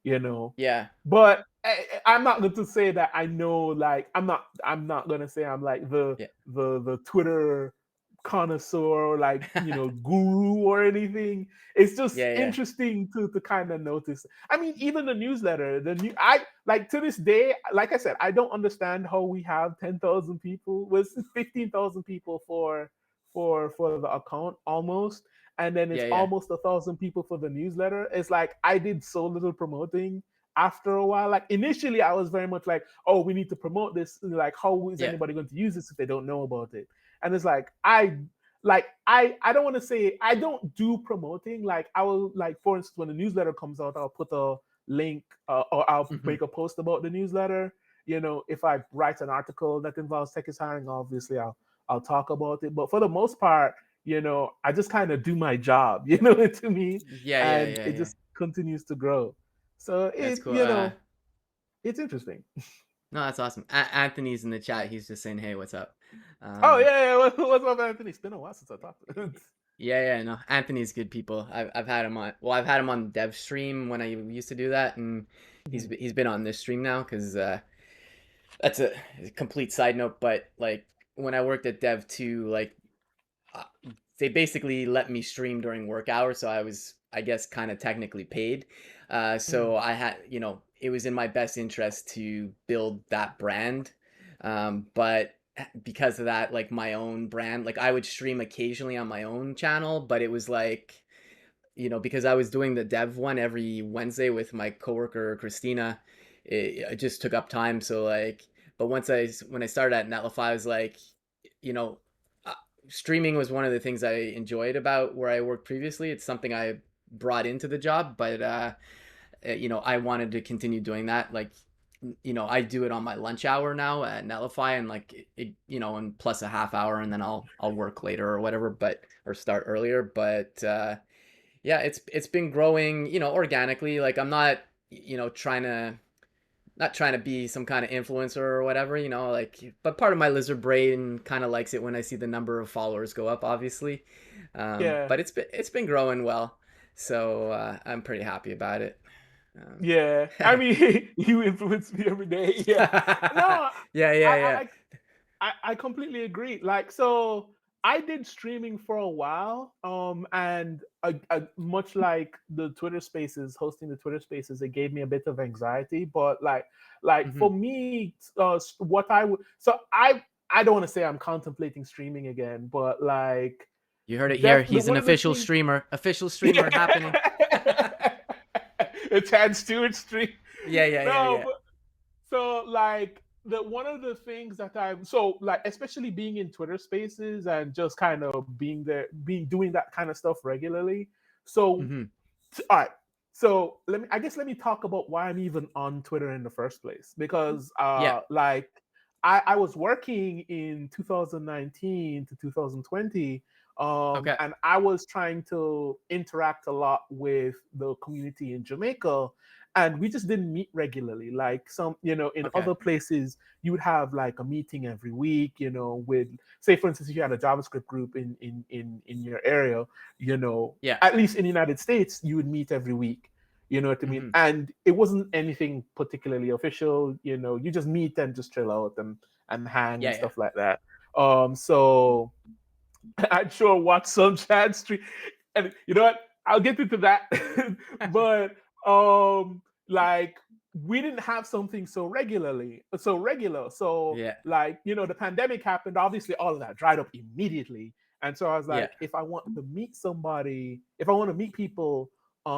You know, Yeah. but I'm not going to say that I know. Like I'm not going to say I'm like the Yeah. the Twitter connoisseur, like guru or anything. It's just Yeah. Yeah. interesting to kind of notice. I mean, even the newsletter, the new I like to this day, like I said, I don't understand how we have 10,000 people, was 15,000 people for the account almost, and then it's Yeah, yeah. almost 1,000 people for the newsletter. It's like I did so little promoting after a while. Like initially I was very much like, oh, we need to promote this. Like, how is Yeah. anybody going to use this if they don't know about it? And it's like I don't want to say I don't do promoting. Like I will, like, for instance, when the newsletter comes out, I'll put a link, or I'll Hmm. make a post about the newsletter. If I write an article that involves tech is hiring, obviously I'll talk about it. But for the most part, I just kind of do my job, to me, Yeah, yeah, and yeah, it yeah. just continues to grow. So That's it cool. you know it's interesting. No, that's awesome. Anthony's in the chat. He's just saying, "Hey, what's up?" Oh Um, yeah, yeah. What's up, Anthony? It's been a while since I talked to him. yeah, yeah, no. Anthony's good people. I've had him on. Well, I've had him on Dev Stream when I used to do that, and he's been on this stream now because that's a complete side note. But like when I worked at Dev 2, like uh, they basically let me stream during work hours, so I was, I guess, kind of technically paid. So I had, it was in my best interest to build that brand. But because of that, like my own brand, like I would stream occasionally on my own channel, but it was like, because I was doing the dev one every Wednesday with my coworker Christina, it just took up time. So like, but when I started at Netlify, I was like, you know, uh, streaming was one of the things I enjoyed about where I worked previously. It's something I brought into the job, but I wanted to continue doing that. Like, I do it on my lunch hour now at Netlify, and like and plus a half hour, and then I'll work later or whatever, but or start earlier. But yeah, it's been growing, organically. Like I'm not, trying to be some kind of influencer or whatever, like, but part of my lizard brain kind of likes it when I see the number of followers go up, obviously. Yeah. But it's been growing well, so I'm pretty happy about it. Um, Yeah, I mean, you influence me every day. Yeah, no, yeah, yeah, yeah. I completely agree. Like, so I did streaming for a while, and much like the Twitter Spaces, hosting the Twitter Spaces, it gave me a bit of anxiety. But like for Hmm. me, what I would, so I don't want to say I'm contemplating streaming again, but like, You heard it here. He's an one of the official things. streamer. Official streamer happening. Yeah. A Chad Stewart stream. Yeah, yeah, yeah, No, yeah, but so like the one of the things that I'm so like, especially being in Twitter Spaces and just kind of being there, being doing that kind of stuff regularly. So hmm all right. So let me talk about why I'm even on Twitter in the first place. Because yeah. like I was working in 2019 to 2020, Okay. and I was trying to interact a lot with the community in Jamaica, and we just didn't meet regularly. Like some, in Okay. other places, you would have like a meeting every week, with, say for instance, if you had a JavaScript group in your area, Yeah. at least in the United States, you would meet every week. You know what I mean? hmm And it wasn't anything particularly official. You just meet and just chill out and hang Yeah, and yeah. stuff like that. So I'd sure watch some Chad Street, and you know what? I'll get into that. But like we didn't have something so regular. So Yeah. like the pandemic happened. Obviously, all of that dried up immediately. And so I was Yeah. like, if I want to meet somebody, if I want to meet people if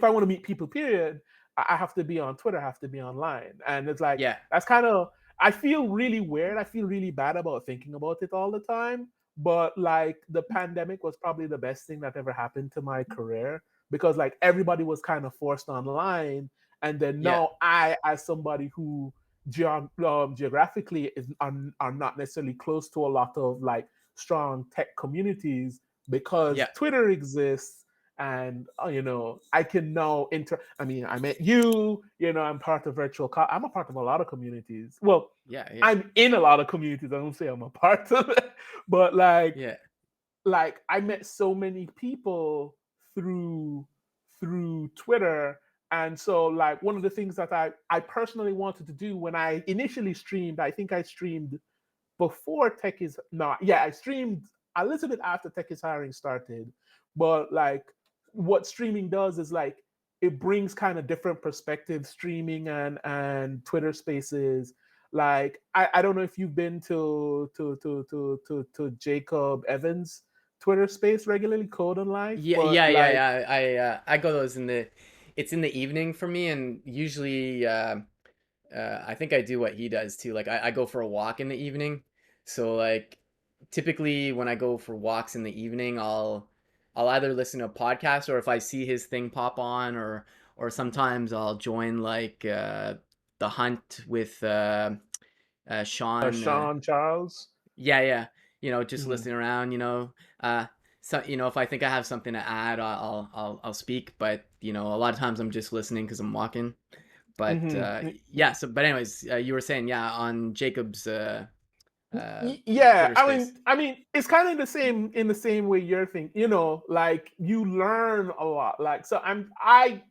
I want to meet people, period, I have to be on Twitter, I have to be online. And it's like Yeah. that's kind of, I feel really weird. I feel really bad about thinking about it all the time. But like the pandemic was probably the best thing that ever happened to my career, because like everybody was kind of forced online. And then Yeah. now I, as somebody who geographically are not necessarily close to a lot of like strong tech communities, because Yeah. Twitter exists, and I can now I mean, I met you, I'm part of I'm a part of a lot of communities. Well, Yeah. Yeah. I'm in a lot of communities. I don't say I'm a part of it, but Yeah. like I met so many people through Twitter. And so like one of the things that I personally wanted to do when I initially streamed, I think I streamed before Tech is not. Yeah, I streamed a little bit after Tech is Hiring started. But like what streaming does is like it brings kind of different perspectives, streaming and Twitter Spaces. Like I don't know if you've been to Jacob Evans Twitter space regularly, Code and Life, Yeah, but yeah, yeah, like, yeah. I go those in the it's in the evening for me, and usually I think I do what he does too. Like I go for a walk in the evening. So like typically when I go for walks in the evening, I'll either listen to a podcast, or if I see his thing pop on, or sometimes I'll join like the hunt with Sean. Sean Charles. Yeah, yeah. Just Hmm. listening around. Uh, so if I think I have something to add, I'll speak. But a lot of times I'm just listening because I'm walking. But Hmm. yeah. So, but anyways, you were saying, yeah, on Jacob's Yeah, Twitter I space. mean, it's kind of the same in the same way you're thinking. Like you learn a lot. Like so, I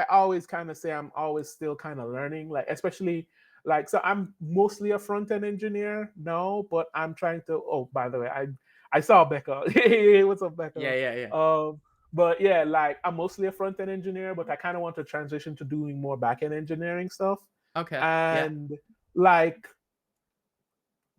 always kind of say I'm always still kind of learning. Like especially like so, I'm mostly a front end engineer now, but I'm trying to. Oh, by the way, I saw Becca. Hey, what's up, Becca? Yeah, yeah, yeah. Um, but yeah, like I'm mostly a front end engineer, but I kind of want to transition to doing more back end engineering stuff, Okay. Yeah, and like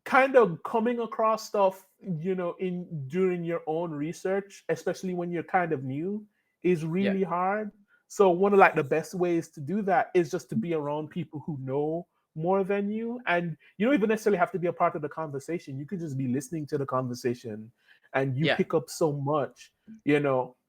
kind of coming across stuff in during your own research, especially when you're kind of new, is yeah, really hard. So one of like the best ways to do that is just to be around people who know more than you, and you don't even necessarily have to be a part of the conversation. You could just be listening to the conversation and you yeah. pick up so much.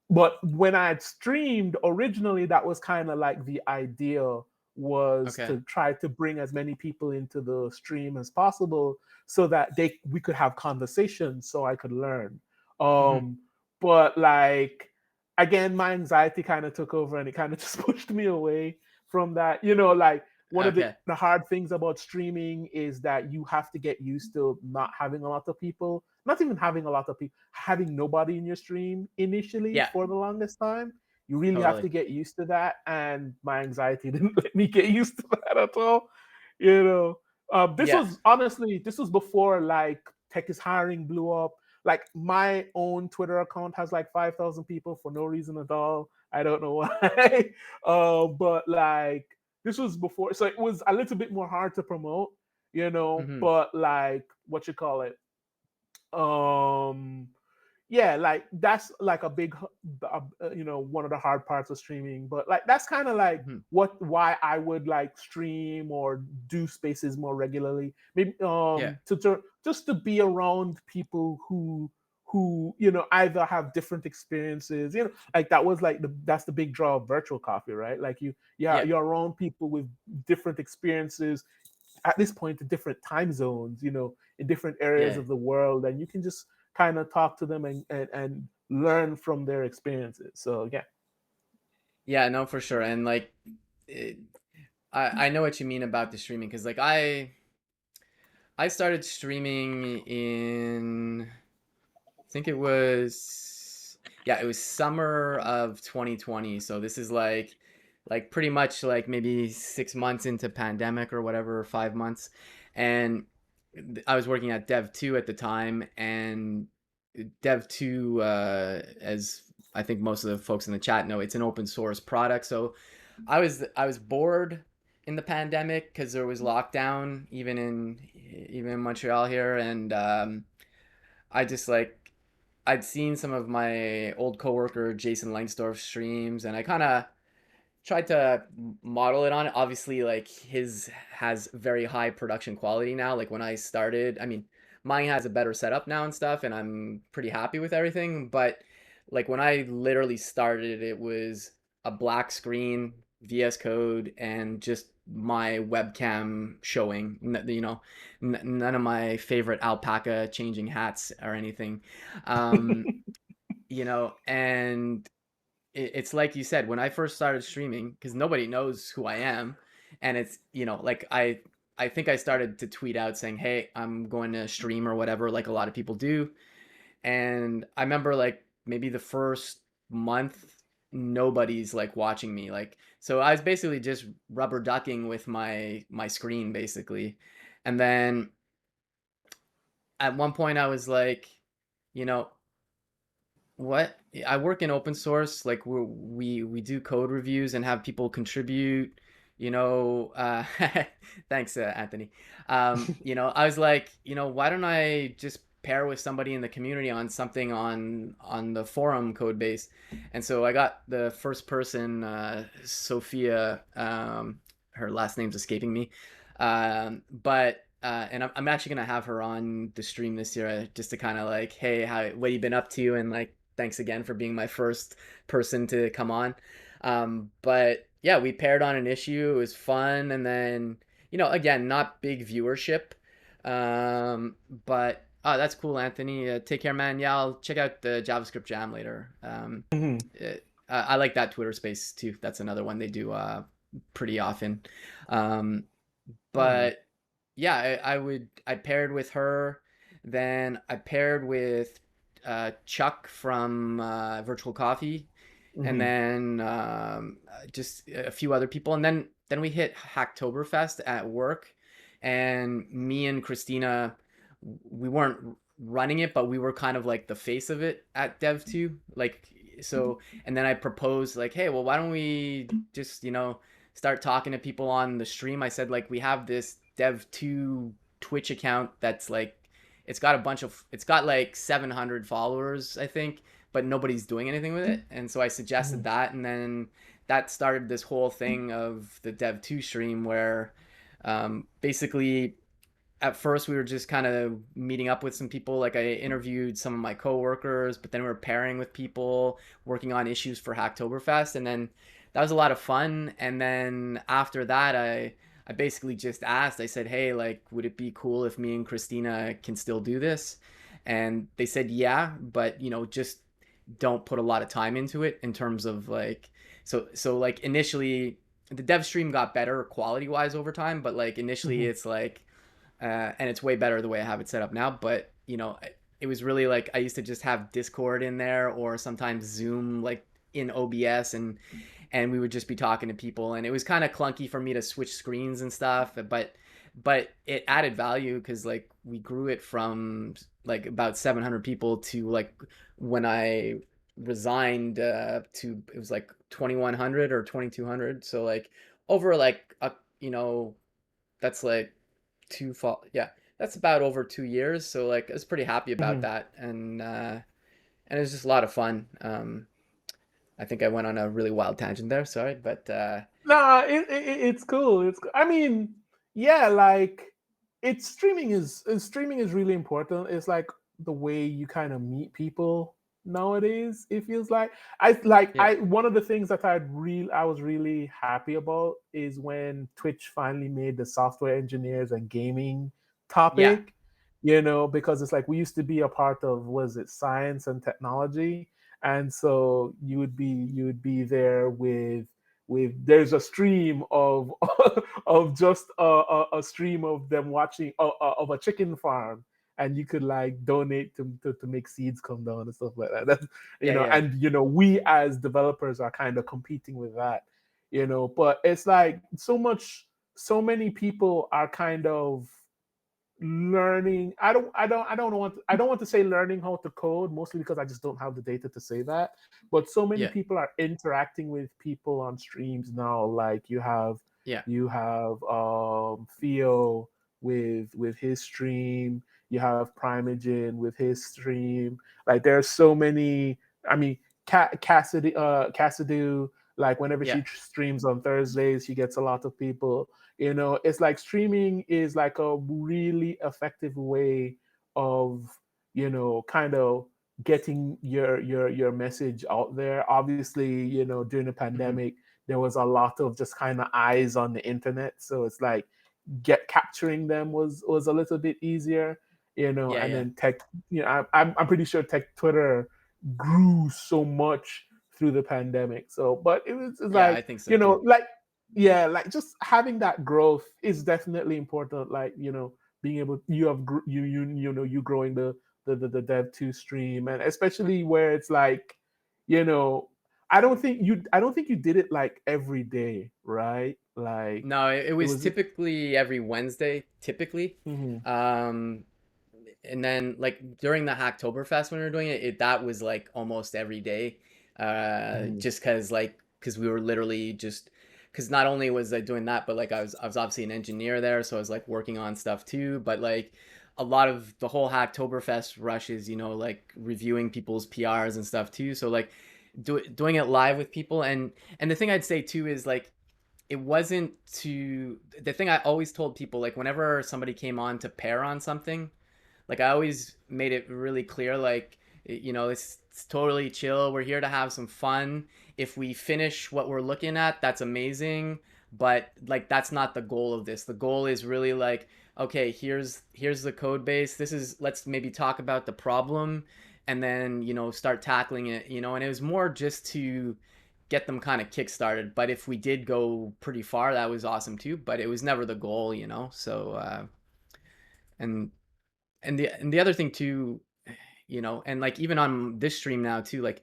But when I had streamed originally, that was kind of like the idea, was Okay. to try to bring as many people into the stream as possible so that we could have conversations so I could learn. Hmm. Um, but like again, my anxiety kind of took over and it kind of just pushed me away from that. Like one of the, Okay. the hard things about streaming is that you have to get used to not having a lot of people, not even having a lot of people, having nobody in your stream initially Yeah. for the longest time. You really have Totally. to get used to that. And my anxiety didn't let me get used to that at all. You know, Yeah. this was before like Tech is Hiring blew up. Like my own Twitter account has like 5,000 people for no reason at all. I don't know why. But like this was before, so it was a little bit more hard to promote. Hmm. But like what you call it, um yeah, like that's like a big one of the hard parts of streaming, but like that's kind of like Hmm. why I would like stream or do spaces more regularly, maybe Yeah. just to be around people who either have different experiences, like that was like that's the big draw of virtual coffee, right? Like Yeah. you're around people with different experiences, at this point in different time zones, in different areas Yeah. of the world, and you can just kind of talk to them and learn from their experiences. So yeah. Yeah. No, for sure. And like, it, I know what you mean about the streaming, because like I started streaming in, I think it was, yeah, it was summer of 2020. So this is like pretty much like maybe 6 months into pandemic or whatever, or 5 months. And I was working at Dev 2 at the time, and Dev 2, as I think most of the folks in the chat know, it's an open source product. So I was bored in the pandemic because there was lockdown even in Montreal here, and I just like I'd seen some of my old coworker Jason Lengsdorf streams, and I kind of tried to model it on it. Obviously, like his has very high production quality now. Like when I started, I mean, mine has a better setup now and stuff, and I'm pretty happy with everything. But like when I literally started, it was a black screen, VS Code, and just my webcam showing. None of my favorite alpaca changing hats or anything. Um, and it's like you said, when I first started streaming, because nobody knows who I am, and it's like I think I started to tweet out saying, hey, I'm going to stream or whatever, like a lot of people do. And I remember like maybe the first month nobody's like watching me, like, so I was basically just rubber ducking with my screen basically. And then at one point I was like, you know what, I work in open source, like we do code reviews and have people contribute, you know thanks, Anthony. I was like, why don't I just pair with somebody in the community on something on the forum code base. And so I got the first person, Sophia, her last name's escaping me, but and I'm actually gonna have her on the stream this year, just to kind of like, hey, how what you been up to, and like thanks again for being my first person to come on. But yeah, we paired on an issue. It was fun, and then again, not big viewership, but oh, that's cool, Anthony. Take care, man. Yeah, I'll check out the JavaScript Jam later. Hmm. I like that Twitter Space too. That's another one they do pretty often. Um, Hmm. but yeah, I paired with her. Then I paired with Chuck from Virtual Coffee, and Hmm. then just a few other people, and then we hit Hacktoberfest at work, and me and Christina, we weren't running it, but we were kind of like the face of it at Dev 2, like so. And then I proposed like, hey, well, why don't we just start talking to people on the stream. I said like we have this Dev 2 Twitch account that's like it's got like 700 followers, I think, but nobody's doing anything with it. And so I suggested Hmm. that, and then that started this whole thing of the Dev 2 stream where basically at first we were just kind of meeting up with some people. Like I interviewed some of my coworkers, but then we were pairing with people working on issues for Hacktoberfest, and then that was a lot of fun. And then after that, I basically just asked. I said, "Hey, like, would it be cool if me and Christina can still do this?" And they said, "Yeah, but just don't put a lot of time into it in terms of like so like initially the dev stream got better quality wise over time, but like initially Hmm. it's like and it's way better the way I have it set up now. But it was really like I used to just have Discord in there or sometimes Zoom like in OBS, and we would just be talking to people, and it was kind of clunky for me to switch screens and stuff, but it added value because like we grew it from like about 700 people to like when I resigned to it was like 2100 or 2200, so like over like a that's like yeah, that's about over 2 years. So like I was pretty happy about Hmm. that, and it was just a lot of fun. I think I went on a really wild tangent there, sorry, but Nah, it's cool. I mean, yeah, like streaming is really important. It's like the way you kind of meet people nowadays. It feels like yeah, I one of the things that I was really happy about is when Twitch finally made the software engineers and gaming yeah, topic. Because it's like we used to be a part of, was it science and technology, and so you would be there with there's a stream of of just a stream of them watching of a chicken farm, and you could like donate to make seeds come down and stuff like that. That's yeah, yeah, and we as developers are kind of competing with that. But it's like so many people are kind of learning. I don't want to say learning how to code, mostly because I just don't have the data to say that. But so many yeah, people are interacting with people on streams now. Like yeah, you have Theo with his stream. You have Primogen with his stream. Like there's so many. I mean, Cassidy, like whenever yeah, she streams on Thursdays, she gets a lot of people. It's like streaming is like a really effective way of kind of getting your message out there. Obviously, during the hmm, pandemic there was a lot of just kind of eyes on the internet, so it's like get capturing them was a little bit easier. yeah, And yeah, then tech, I'm pretty sure tech Twitter grew so much through the pandemic. So but it's yeah. I like, think so too. like, yeah, like just having that growth is definitely important. Like, being able, you growing the Dev 2 stream, and especially where it's like, you know I don't think you did it like every day, right? Like No, it it was was. typically every Wednesday, typically. Mhm. Um, and then like during the Hacktoberfest when we were doing it, that was like almost every day. Mhm. Just because we were literally just because not only was I doing that, but like I was obviously an engineer there, so I was like working on stuff too. But like a lot of the whole Hacktoberfest rush is, like reviewing people's PRs and stuff too. So like doing it live with people, and the thing I'd say too is like it wasn't to the thing I always told people, like whenever somebody came on to pair on something, like I always made it really clear, like it's totally chill. We're here to have some fun. If we finish what we're looking at, that's amazing. But like that's not the goal of this. The goal is really like, okay, here's the code base. This is let's maybe talk about the problem, and then start tackling it. And it was more just to get them kind of kick started. But if we did go pretty far, that was awesome too. But it was never the goal. So and and the other thing too, and like even on this stream now too, like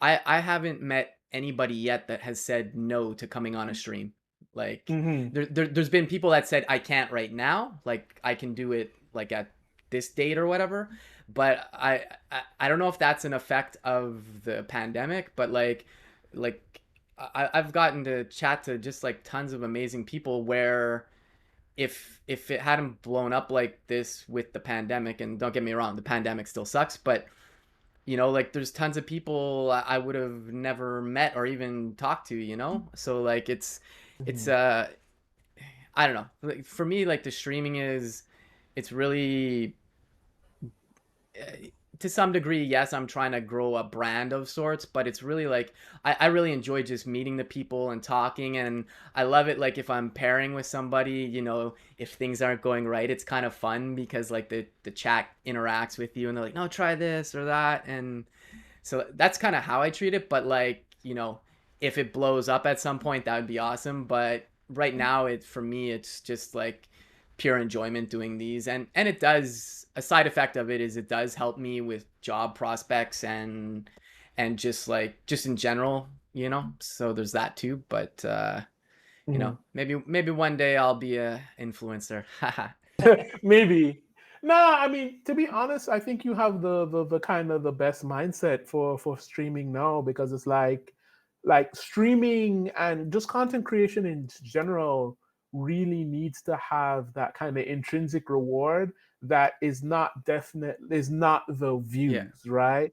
I haven't met anybody yet that has said no to coming on a stream. Like Mm-hmm. there's been people that said I can't right now, like I can do it like at this date or whatever. But I don't know if that's an effect of the pandemic, but like I've gotten to chat to just like tons of amazing people where if it hadn't blown up like this with the pandemic, and don't get me wrong, the pandemic still sucks, but like there's tons of people I would have never met or even talked to, so like it's Mm-hmm. I don't know, like, for me, like the streaming is, it's really uh, to some degree, yes, I'm trying to grow a brand of sorts, but it's really like I really enjoy just meeting the people and talking, and I love it. Like if I'm pairing with somebody, if things aren't going right, it's kind of fun because like the chat interacts with you, and they're like, no, try this or that, and so that's kind of how I treat it. But like if it blows up at some point, that would be awesome. But right now, it for me, it's just like pure enjoyment doing these, and it does, a side effect of it is it does help me with job prospects and just in general, so there's that too. But Mm-hmm. maybe one day I'll be a influencer. Maybe. No, I mean, to be honest, I think you have the kind of the best mindset for streaming now, because it's like streaming and just content creation in general really needs to have that kind of intrinsic reward that is not the Yeah, views, right?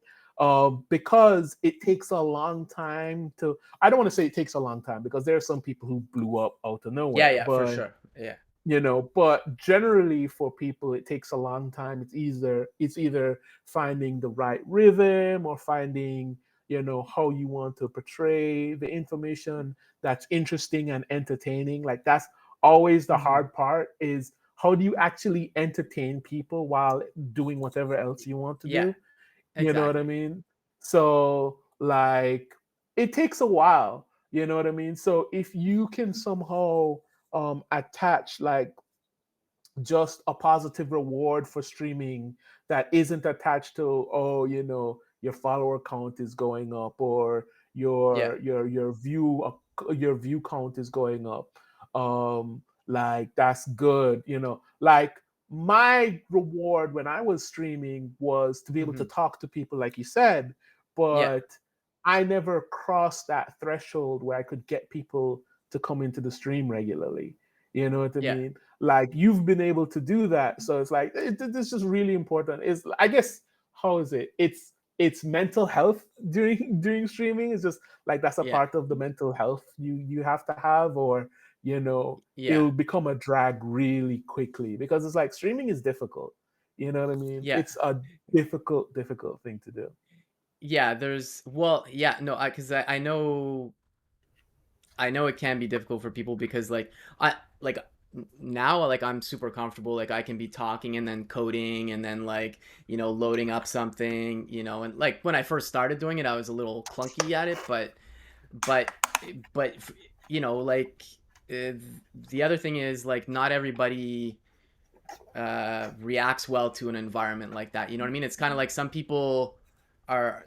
Because it takes a long time to. I don't want to say it takes a long time, because there are some people who blew up out of yeah, nowhere, yeah, for but sure. Yeah, but generally for people it takes a long time. It's either finding the right rhythm, or finding how you want to portray the information that's interesting and entertaining. Like that's always the hmm, hard part, is how do you actually entertain people while doing whatever else you want to yeah, do. You know what I exactly. mean? So like it takes a while, you know what I mean? So if you can somehow attach like just a positive reward for streaming that isn't attached to, oh, your follower count is going up, or Yeah, your view count is going up, like that's good. Like my reward when I was streaming was to be able to hmm, talk to people, like you said, yeah, but I never crossed that threshold where I could get people to come into the stream regularly. You know what I yeah, mean? Like you've been able to do that, so it's like it's just really important. Is, I guess, how is it, it's mental health during streaming. It's just like that's a yeah, part of the mental health you have to have, or yeah, it'll become a drag really quickly, because it's like streaming is difficult. You know what I mean? yeah. It's a difficult thing to do. Yeah, well, yeah, no, because I know it can be difficult for people because like I like now, like I'm super comfortable, like I can be talking and then coding and then like loading up something, and like when I first started doing it I was a little clunky at it, but but like uh, the other thing is like not everybody reacts well to an environment like that. You know what I mean? It's kind of like some people are,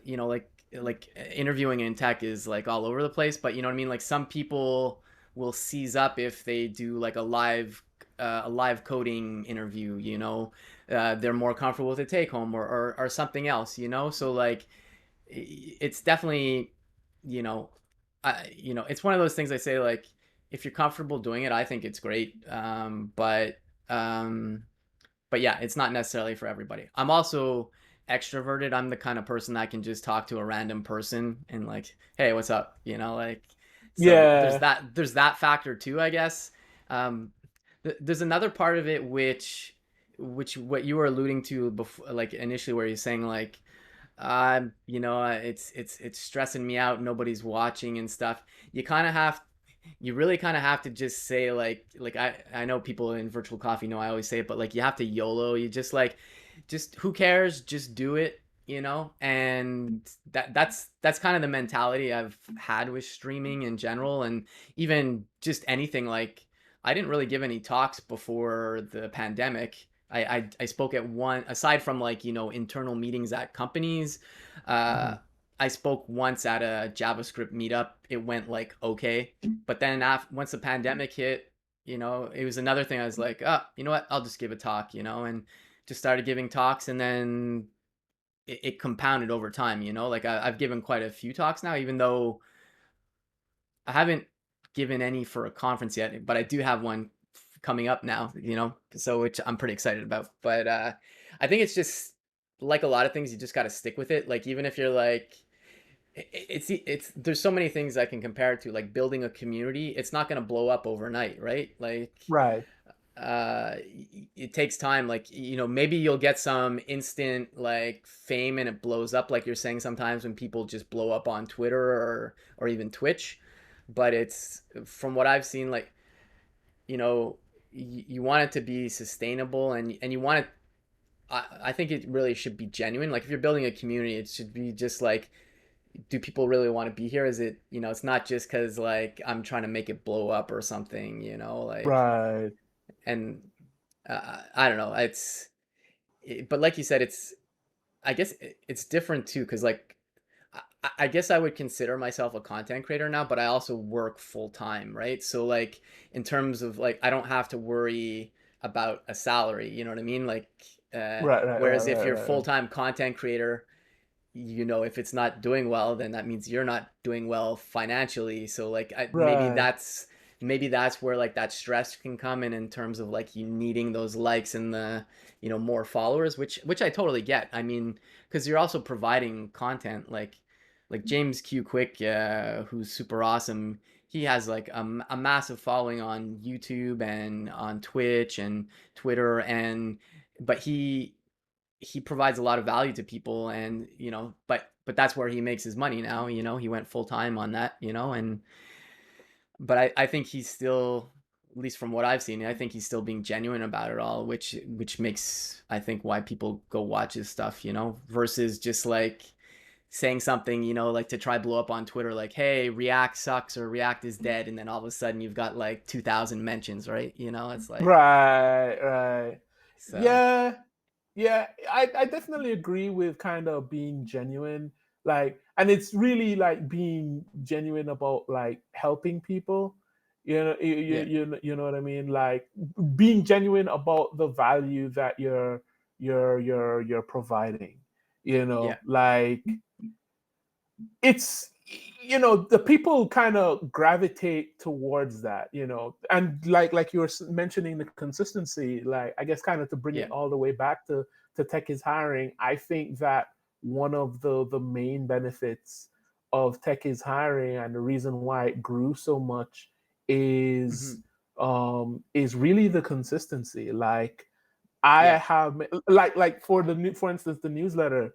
like interviewing in tech is like all over the place, but you know what I mean? Like some people will seize up if they do like a live coding interview, they're more comfortable with a take home or something else, so like it's definitely, you know it's one of those things I say, like if you're comfortable doing it, I think it's great, but um but yeah, it's not necessarily for everybody. I'm also extroverted. I'm the kind of person that can just talk to a random person and like, hey, what's up? Like, so Yeah. there's that factor too, I guess. Um, there's another part of it which what you were alluding to before, like initially, where you're saying like, it's stressing me out. Nobody's watching and stuff. You kind of have you really kind of have to just say like I know people in virtual coffee know I always say it, but like you have to YOLO. You just like just who cares? Just do it, and that's kind of the mentality I've had with streaming in general, and even just anything. Like I didn't really give any talks before the pandemic. I spoke at one, aside from like internal meetings at companies. uh Mhm. I spoke once at a JavaScript meetup. It went like okay, but then once the pandemic hit, it was another thing. I was like, oh, you know what? I'll just give a talk, and just started giving talks, and then it compounded over time. Like I've given quite a few talks now, even though I haven't given any for a conference yet, but I do have one coming up now. So which I'm pretty excited about. But I think it's just like a lot of things, you just got to stick with it. Like even if you're like it's there's so many things I can compare it to, like building a community. It's not going to blow up overnight, right? Like Right. uh it takes time. Like maybe you'll get some instant like fame and it blows up, like you're saying, sometimes when people just blow up on Twitter or even Twitch. But it's, from what I've seen, like you want it to be sustainable, and you want it. I think it really should be genuine. Like if you're building a community, it should be just like, do people really want to be here? Is it, it's not just because like I'm trying to make it blow up or something, like. Right. And I don't know. But like you said, I guess it's different too, because like I guess I would consider myself a content creator now, but I also work full time, right? So like in terms of like I don't have to worry about a salary, you know what I mean? Like Right. Right. Right. whereas if Right. you're Right. full Right. time content creator, if it's not doing well, then that means you're not doing well financially. So like Right. maybe that's where like that stress can come in terms of like you needing those likes and the more followers, which I totally get. I mean, because you're also providing content, like James Q Quick, who's super awesome. He has like a massive following on YouTube and on Twitch and Twitter, and but he provides a lot of value to people, and but that's where he makes his money now. He went full time on that, and but I think he's still, at least from what I've seen, I think he's still being genuine about it all, which makes, I think, why people go watch his stuff, versus just like saying something, like to try blow up on Twitter, like, hey, React sucks or React is dead, and then all of a sudden you've got like 2,000 mentions, right? It's like, Right. Right. so Yeah. Yeah, I definitely agree with kind of being genuine. Like, and it's really like being genuine about like helping people. yeah. You know what I mean? Like being genuine about the value that you're providing. Yeah. Like it's the people kind of gravitate towards that, and like you were mentioning the consistency, like I guess kind of to bring it Yeah. all the way back to tech is hiring. I think that one of the main benefits of tech is hiring and the reason why it grew so much is Hmm. is really the consistency. Like I Yeah. have like for the new, for instance, the newsletter.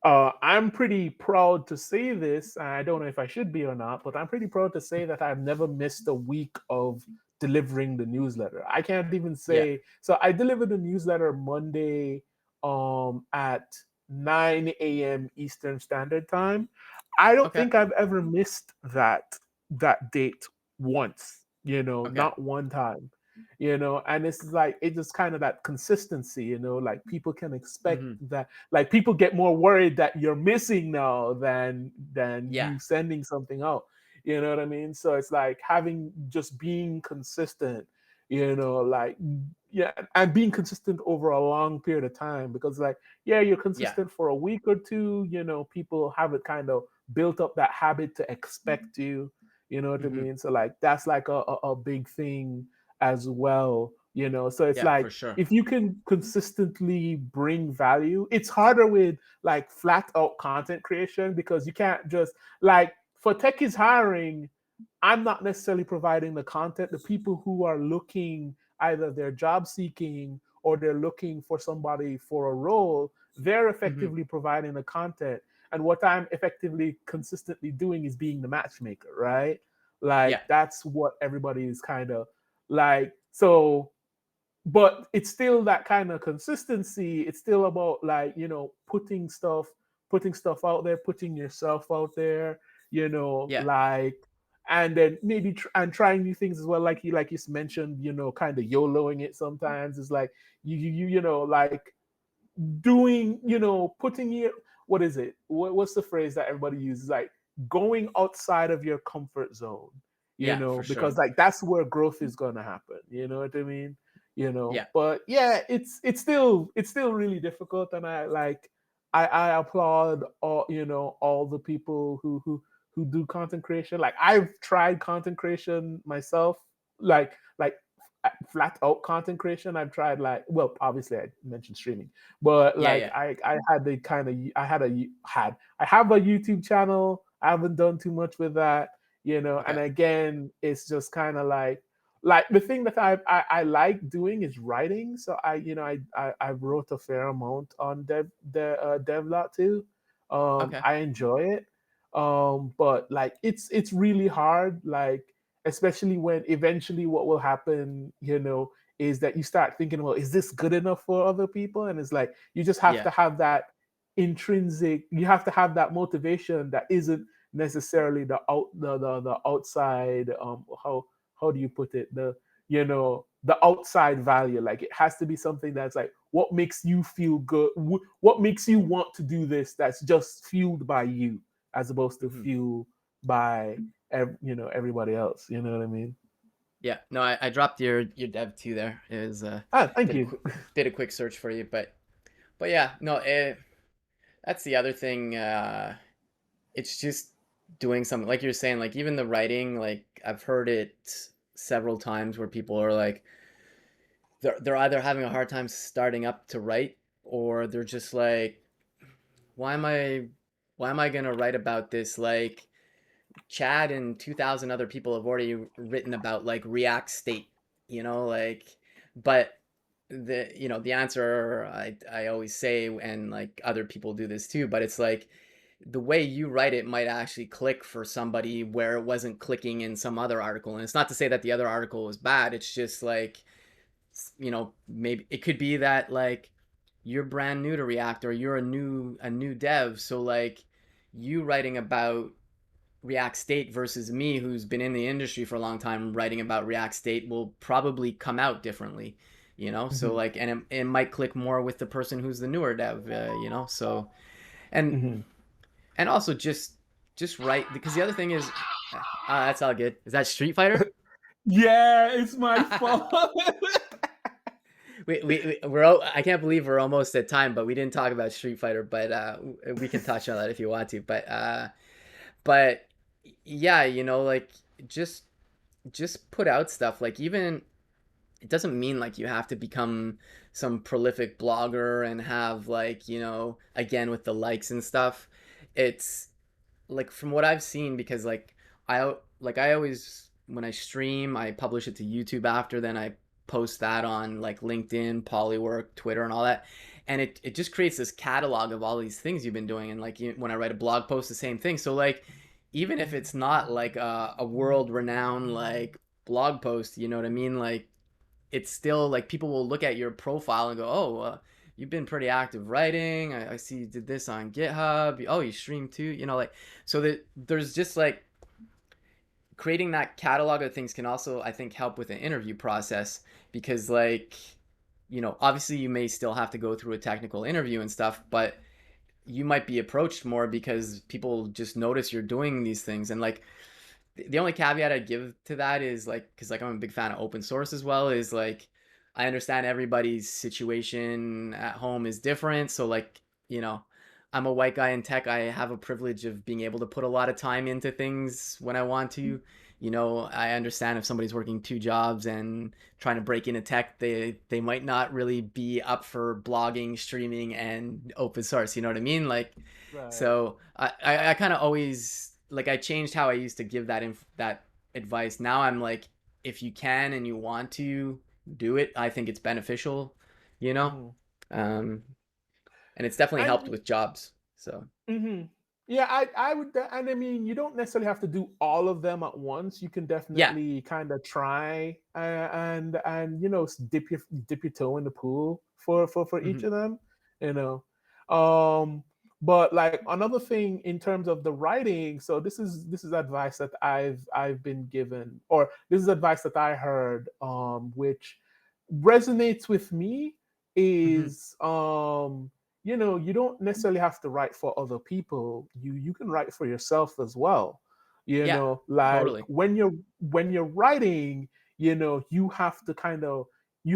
I'm pretty proud to say this. I don't know if I should be or not, but I'm pretty proud to say that I've never missed a week of delivering the newsletter. I can't even Yeah. say so. I delivered the newsletter Monday at 9 a.m. Eastern Standard Time. I don't Okay. think I've ever missed that date once. Okay. Not one time. And it's like it's just kind of that consistency. Like people can expect Hmm. that, like people get more worried that you're missing now than Yeah. you sending something out. You know what I mean? So it's like having just being consistent, like yeah, and being consistent over a long period of time, because like yeah, you're Yeah. consistent for a week or two, people have it kind of built up that habit to expect you. You know what I Hmm. mean? So like that's like a big thing as well So it's Yeah, like for sure. if you can consistently bring value, it's harder with like flat out content creation because you can't just like for tech is hiring. I'm not necessarily providing the content. The people who are looking, either they're job seeking or they're looking for somebody for a role, they're Hmm. effectively providing the content. And what I'm effectively consistently doing is being the matchmaker, right? Yeah, Like that's what everybody is kind of like. So but it's still that kind of consistency. It's still about like putting stuff out there, putting yourself out there, yeah, like, and then maybe and trying new things as well, like you mentioned, kind of YOLOing it sometimes. It's like like doing, putting it, what is it? What's the phrase that everybody uses? Like going outside of your comfort zone, yeah, for because sure. like that's where growth is gonna happen. You know what I mean? Yeah, But yeah, it's still really difficult, and I applaud all the people who do content creation. Like I've tried content creation myself, like flat out content creation. I've tried like, well, obviously I mentioned streaming, but yeah, like yeah. I had the kind of I had a had I have a YouTube channel. I haven't done too much with that, and Okay, again, it's just kind of like the thing that I like doing is writing. So I wrote a fair amount on Devlot too. okay. I enjoy it. But like it's really hard, like especially when eventually what will happen, is that you start thinking, well, is this good enough for other people? And it's like you just have Yeah. to have that you have to have that motivation that isn't necessarily the outside, how do you put it, the outside value. Like it has to be something that's like what makes you feel good, what makes you want to do this, that's just fueled by you as opposed to Hmm. fueled by everybody else. You know what I mean? Yeah. No, I dropped your dev too there. It was Thank did a you. quick did a quick search for you, but yeah, no, that's the other thing. It's just doing something like you're saying, like even the writing, like I've heard it several times where people are like they're either having a hard time starting up to write or they're just like why am I why am I gonna write about this? Like Chad and 2,000 other people have already written about like React State, like, but the answer I always say, and like other people do this too, but it's like the way you write it might actually click for somebody where it wasn't clicking in some other article. And it's not to say that the other article was bad. It's just like, maybe it could be that like you're brand new to React or you're a new dev. So like you writing about React State versus me, who's been in the industry for a long time, writing about React State will probably come out differently, So Hmm. like, and it might click more with the person who's the newer dev, So and Hmm. and also just write because the other thing is, that's all good. Is that Street Fighter? Yeah, it's my fault. I can't believe we're almost at time, but we didn't talk about Street Fighter, but we can touch on that if you want to. But yeah, like just just put out stuff. Like even it doesn't mean like you have to become some prolific blogger and have like again with the likes and stuff. It's like from what I've seen because I always when I stream I publish it to YouTube after, then I post that on like LinkedIn, Polywork, Twitter, and all that. And it just creates this catalog of all these things you've been doing. And like when I write a blog post, the same thing. So like even if it's not like a world renowned like blog post, you know what I mean? Like it's still like people will look at your profile and go, oh, you've been pretty active writing. I see you did this on GitHub. Oh, you stream too. Like so that there's just like creating that catalog of things can also I think help with the interview process because like obviously you may still have to go through a technical interview and stuff, but you might be approached more because people just notice you're doing these things. And like the only caveat I'd give to that is like, because like I'm a big fan of open source as well, is like I understand everybody's situation at home is different. So like, you know, I'm a white guy in tech. I have a privilege of being able to put a lot of time into things when I want to. I understand if somebody's working two jobs and trying to break into tech, they might not really be up for blogging, streaming, and open source. You know what I mean? Like, Right. so I kind of always like I changed how I used to give that advice. Now I'm like, if you can and you want to do it, I think it's beneficial. You know, Mhm. um, and it's definitely helped And with jobs. So hmm yeah, I would, and I mean, you don't necessarily have to do all of them at once. You can yeah, definitely kind of try and dip your toe in the pool for each hmm of them, you know. Um, but like another thing in terms of the writing, so this is advice that I've been given, or this is advice that I heard, which resonates with me, hmm is you don't necessarily have to write for other people. You can write for yourself as well. yeah, Like totally, when you're writing, you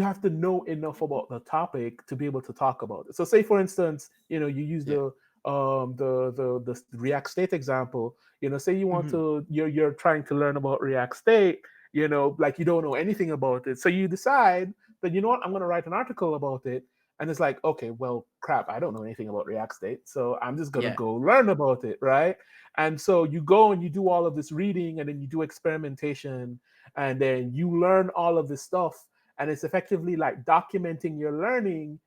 have to know enough about the topic to be able to talk about it. So say for instance, you use yeah, the React State example. Say you want hmm to you're trying to learn about React State, like you don't know anything about it. So you decide that, what, I'm going to write an article about it. And it's like, okay, well, crap, I don't know anything about React State. So I'm just going to yeah, go learn about it. Right. And so you go and you do all of this reading, and then you do experimentation, and then you learn all of this stuff. And it's effectively like documenting your learning.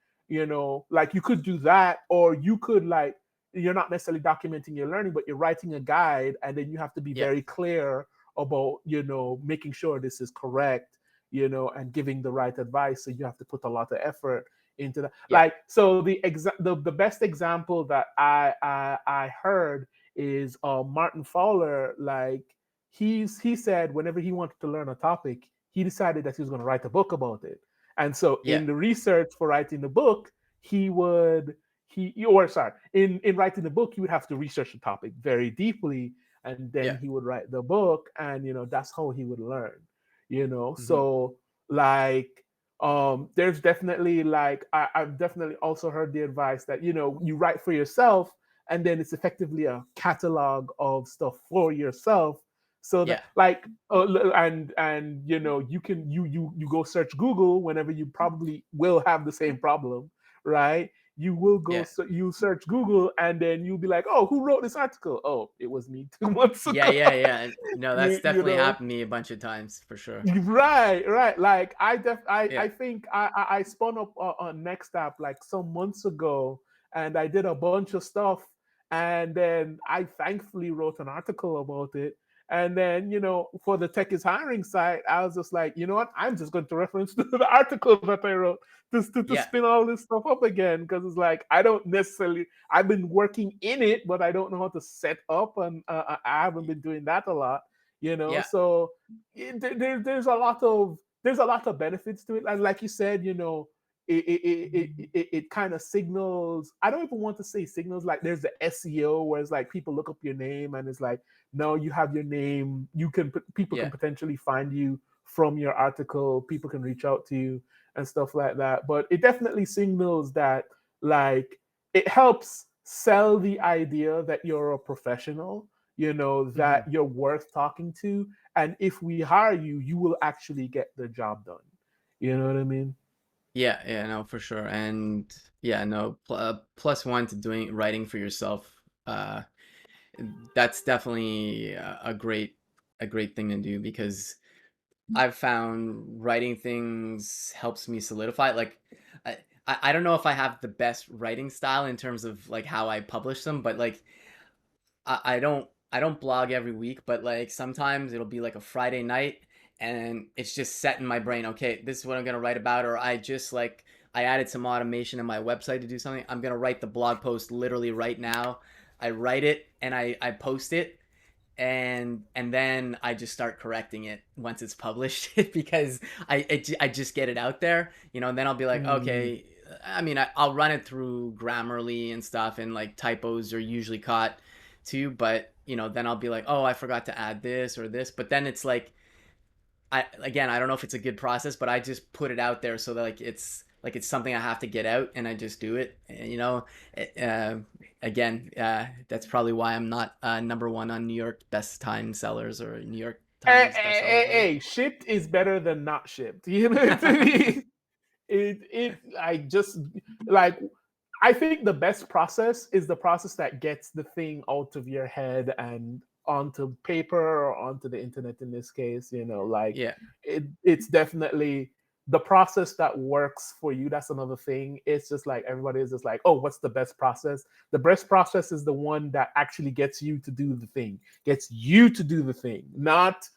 Like you could do that, or you could, like, you're not necessarily documenting your learning, but you're writing a guide, and then you have to be yeah, very clear about, making sure this is correct, and giving the right advice. So you have to put a lot of effort into that. yeah, Like, so the best example that I heard is Martin Fowler. Like, he said whenever he wanted to learn a topic, he decided that he was going to write a book about it. And so yeah, in the research for writing the book, he would he or sorry in writing the book, he would have to research the topic very deeply, and then yeah, he would write the book, and that's how he would learn. hmm So, like, there's definitely, like, I've definitely also heard the advice that, you write for yourself, and then it's effectively a catalog of stuff for yourself, so that, yeah, like, and you go search Google whenever you probably will have the same problem, right? You will go, yeah, so you search Google, and then you'll be like, oh, who wrote this article? Oh, it was me 2 months yeah, ago. yeah, yeah. No, that's you definitely know happened to me a bunch of times for sure. Right, right. Like, Yeah, I think I spun up on Next App like some months ago, and I did a bunch of stuff, and then I thankfully wrote an article about it. And then, for the Tech is Hiring site, I was just like, you know what? I'm just going to reference the article that I wrote to yeah, spin all this stuff up again, because it's like I don't necessarily. I've been working in it, but I don't know how to set up, and I haven't been doing that a lot. yeah, So there's a lot of benefits to it, and like you said, it kind of signals. I don't even want to say signals. Like, there's the SEO, where it's like people look up your name, and it's like, no, you have your name. People yeah, can potentially find you from your article. People can reach out to you and stuff like that. But it definitely signals that, like, it helps sell the idea that you're a professional, that hmm you're worth talking to. And if we hire you, you will actually get the job done. You know what I mean? yeah, yeah. No, for sure. And yeah, no, plus one to doing writing for yourself. Uh, that's definitely a great thing to do because I've found writing things helps me solidify. Like, I I don't know if I have the best writing style in terms of like how I publish them, but like I don't blog every week, but like sometimes it'll be like a Friday night and it's just set in my brain. Okay, this is what I'm gonna write about, or I added some automation in my website to do something. I'm gonna write the blog post literally right now. I write it and I post it and then I just start correcting it once it's published because I just get it out there, and then I'll be like, Mm, okay. I mean, I'll run it through Grammarly and stuff, and like typos are usually caught too. But then I'll be like, oh, I forgot to add this or this. But then it's I don't know if it's a good process, but I just put it out there so that like it's something I have to get out, and I just do it. Uh, again, that's probably why I'm not number one on New York best time sellers or New York time special. Hey, shipped is better than not shipped. You know what I mean? It like just like I think the best process is the process that gets the thing out of your head and onto paper or onto the internet in this case, like Yeah, it's definitely the process that works for you. That's another thing. It's just like everybody is just like, oh, what's the best process? The best process is the one that actually gets you to do the thing, not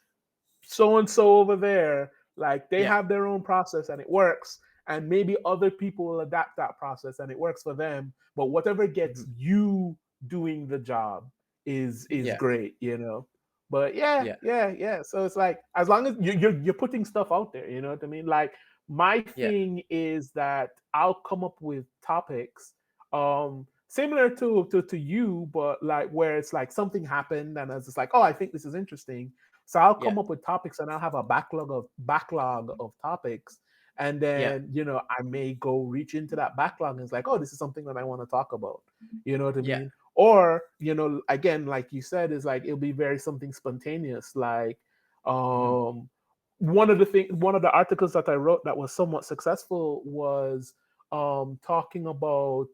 so and so over there. Like they yeah, have their own process and it works. And maybe other people will adapt that process and it works for them. But whatever gets hmm you doing the job is yeah, great. But yeah, yeah, yeah, yeah. So it's like as long as you're putting stuff out there, you know what I mean? Like my yeah, thing is that I'll come up with topics similar to you, but like where it's like something happened and it's just like, oh, I think this is interesting, so I'll yeah, come up with topics and I'll have a backlog of topics. And yeah, then, I may go reach into that backlog and it's like, oh, this is something that I want to talk about. You know what I yeah, mean? Or, again, like you said, is like it'll be very something spontaneous. Like hmm um one of the articles that I wrote that was somewhat successful was talking about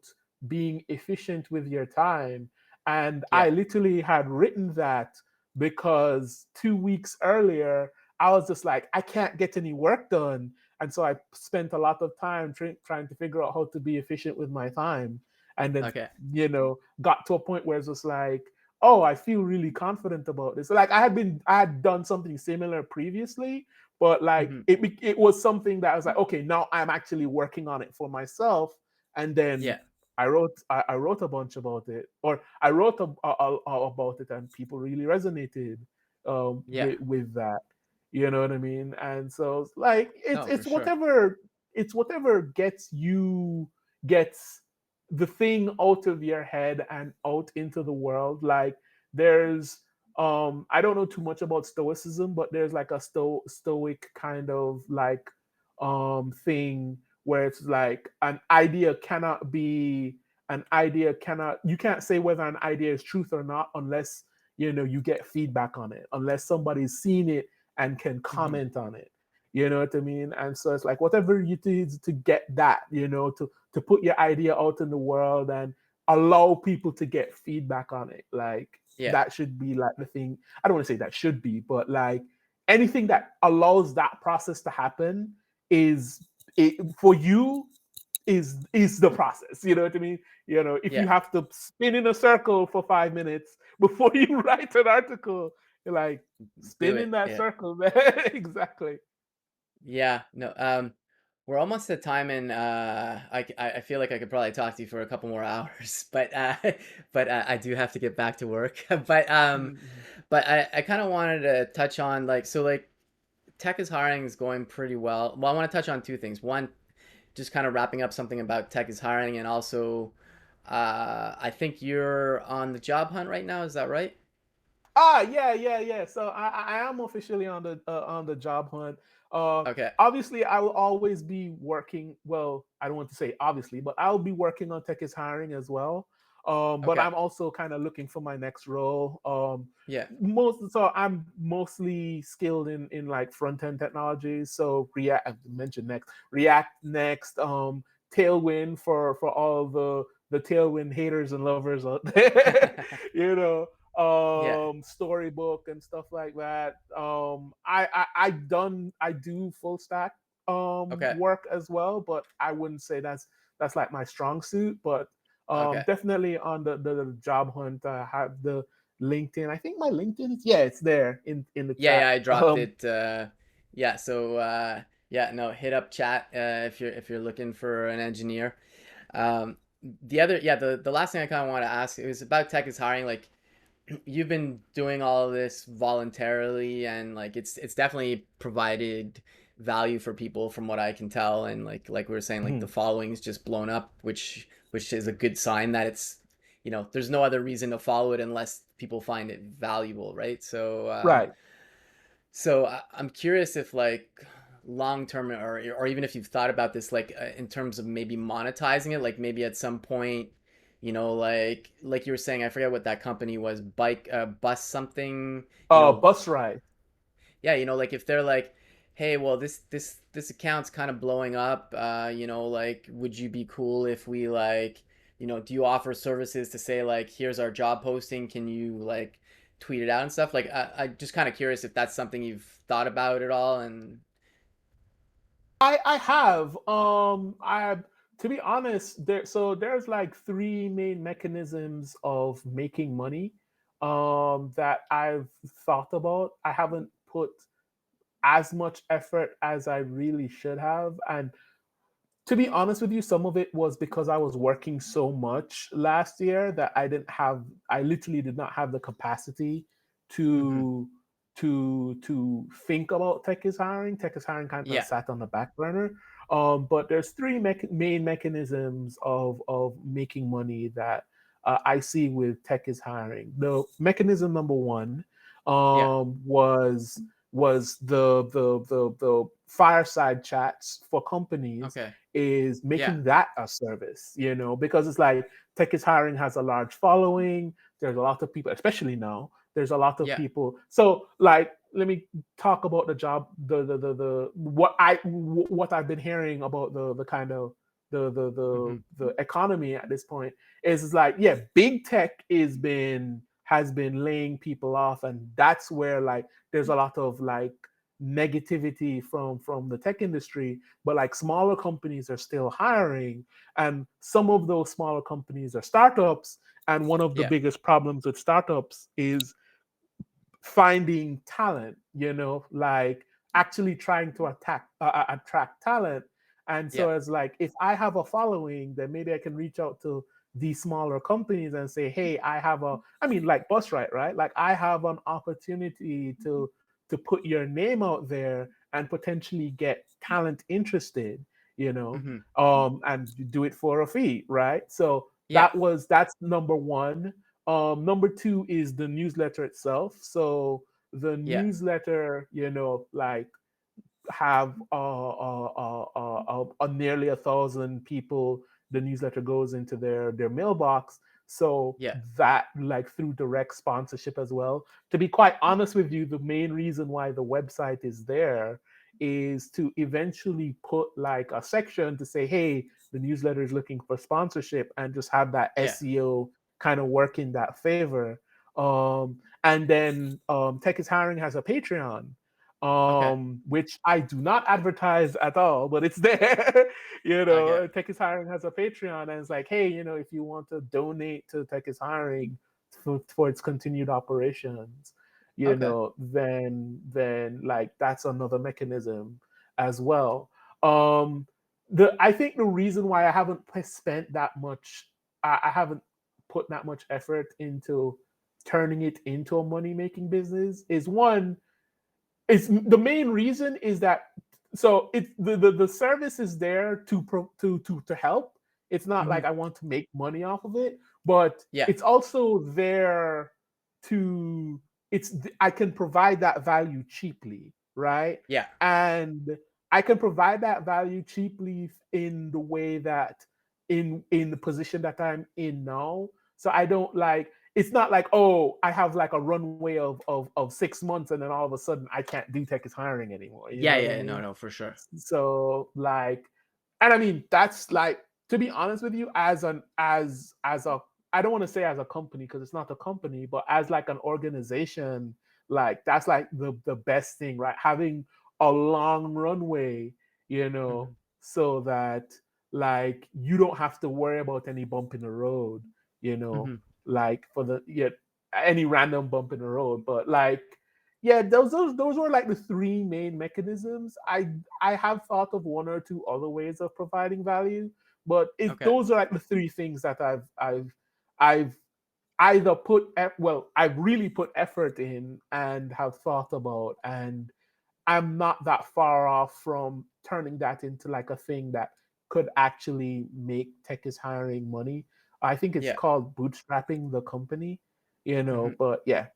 being efficient with your time. And I yeah, literally had written that because 2 weeks earlier, I was just like, I can't get any work done. And so I spent a lot of time trying to figure out how to be efficient with my time. And then, okay, got to a point where it's just like, oh, I feel really confident about this. Like I had done something similar previously, but like hmm it was something that I was like, okay, now I'm actually working on it for myself. And then yeah, I wrote a bunch about it, or I wrote about it, and people really resonated yeah. with that. You know what I mean? And so like No, for sure. it's whatever gets the thing out of your head and out into the world. Like there's I don't know too much about stoicism, but there's like a stoic kind of like thing where it's like an idea cannot you can't say whether an idea is truth or not unless you get feedback on it, unless somebody's seen it and can hmm comment on it. You know what I mean? And so it's like whatever you do to get that, to put your idea out in the world and allow people to get feedback on it. Like Yeah, that should be like the thing. I don't want to say that should be, but like anything that allows that process to happen is it for you is the process. You know what I mean? If you yeah. have to spin in a circle for 5 minutes before you write an article, you're like Do spin in it. that Yeah. circle, man. Exactly. Yeah, no, we're almost at time, and I feel like I could probably talk to you for a couple more hours, but I do have to get back to work. Mhm. But I kind of wanted to touch on like so like tech is hiring is going pretty well. Well, I want to touch on two things. One, just kind of wrapping up something about tech is hiring, and also, I think you're on the job hunt right now. Is that right? Yeah, yeah, yeah. So I am officially on the job hunt. Uh, Okay, Obviously, I will always be working. Well, I don't want to say obviously, but I'll be working on Tech is Hiring as well. But okay, I'm also kind of looking for my next role. yeah, I'm mostly skilled in like front end technologies. So React, I mentioned React Next, Tailwind for all the Tailwind haters and lovers out there. you know yeah, Storybook and stuff like that. I do full stack okay, work as well, but I wouldn't say that's like my strong suit. But okay. definitely on the job hunt. I have the LinkedIn. I think my LinkedIn is, yeah, it's there in the Yeah, yeah, chat. I dropped it. Yeah, so yeah, no, hit up chat if you're looking for an engineer. Um, the last thing I kind of want to ask is about tech is hiring. Like, you've been doing all of this voluntarily, and like it's definitely provided value for people from what I can tell. And like we were saying, like the Mhm. following's just blown up, which is a good sign that it's there's no other reason to follow it unless people find it valuable, right? Right. So I'm curious if like long term, or even if you've thought about this like in terms of maybe monetizing it, like maybe at some point, like you were saying, I forget what that company was, bike bus something, Bus ride. yeah, like if they're like, hey, well, this account's kind of blowing up, like, would you be cool if we like, do you offer services to say like, here's our job posting, can you like tweet it out and stuff? Like, I just kind of curious if that's something you've thought about at all. And I have I to be honest, there's like three main mechanisms of making money that I've thought about. I haven't put as much effort as I really should have, and to be honest with you, some of it was because I was working so much last year that I literally did not have the capacity hmm, to to think about tech is hiring. Tech is hiring kind of yeah, sat on the back burner. But there's three main mechanisms of making money that I see with tech is hiring. The mechanism number one yeah, was the fireside chats for companies okay, is yeah, making that a service, because it's like tech is hiring has a large following. There's a lot of people, especially now. There's a lot of yeah, people. So, like, let me talk about the job, the what I've been hearing about the kind of hmm, the economy at this point is like, yeah, big tech has been laying people off, and that's where like there's a lot of like negativity from the tech industry, but like smaller companies are still hiring, and some of those smaller companies are startups, and one of the yeah, biggest problems with startups is finding talent, like actually trying to attract talent. And yeah, so it's like, if I have a following, then maybe I can reach out to these smaller companies and say, hey, I mean, like Bus right? Like, I have an opportunity to put your name out there and potentially get talent interested, hmm, and do it for a fee, right? So yeah, that's number one. Number two is the newsletter itself. So the yeah, newsletter, like have nearly 1,000 people. The newsletter goes into their mailbox. So yeah, that, like, through direct sponsorship as well. To be quite honest with you, the main reason why the website is there is to eventually put like a section to say, hey, the newsletter is looking for sponsorship, and just have that yeah, SEO kind of work in that favor. And then Tech is Hiring has a Patreon, okay, which I do not advertise at all, but it's there. okay, Tech is Hiring has a Patreon, and it's like, hey, if you want to donate to Tech is Hiring for its continued operations, okay, then like that's another mechanism as well. Um, the I think the reason why I haven't spent that much, I haven't put that much effort into turning it into a money making business is one, it's the main reason is that, so it's the service is there to help. It's not hmm, like I want to make money off of it, but yeah, it's also there to I can provide that value cheaply, right? yeah, And I can provide that value cheaply in the way that, in the position that I'm in now. So I don't like, it's not like, oh, I have like a runway of 6 months, and then all of a sudden I can't do tech is hiring anymore. You yeah, know what I yeah, no, mean? no, for sure. So like, and I mean, that's like, to be honest with you, as a, I don't want to say as a company because it's not a company, but as like an organization, like that's like the best thing, right? Having a long runway, Hmm, so that like you don't have to worry about any bump in the road, you know, hmm, like for the yeah, any random bump in the road. But like, yeah, those were like the three main mechanisms. I have thought of one or two other ways of providing value, but okay, those are like the three things that I've either I've really put effort in and have thought about, and I'm not that far off from turning that into like a thing that could actually make tech is hiring money. I think it's yeah, called bootstrapping the company, hmm. but yeah,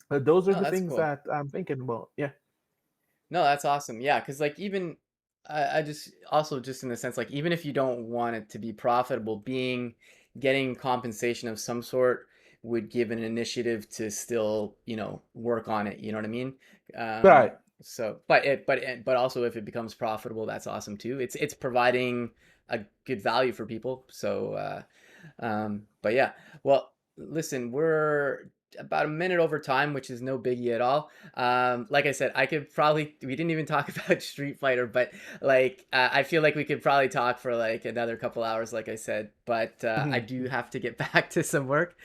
those are No, the that's things cool. that I'm thinking about. Yeah. No, that's awesome. Yeah, because like even I just also just in the sense like even if you don't want it to be profitable, being getting compensation of some sort would give an initiative to still, work on it. You know what I mean? Right. So, but also if it becomes profitable, that's awesome too. It's providing a good value for people. So, but yeah, well, listen, we're about a minute over time, which is no biggie at all. Like I said, we didn't even talk about Street Fighter, but like, I feel like we could probably talk for like another couple hours, like I said, but I Mhm. do have to get back to some work.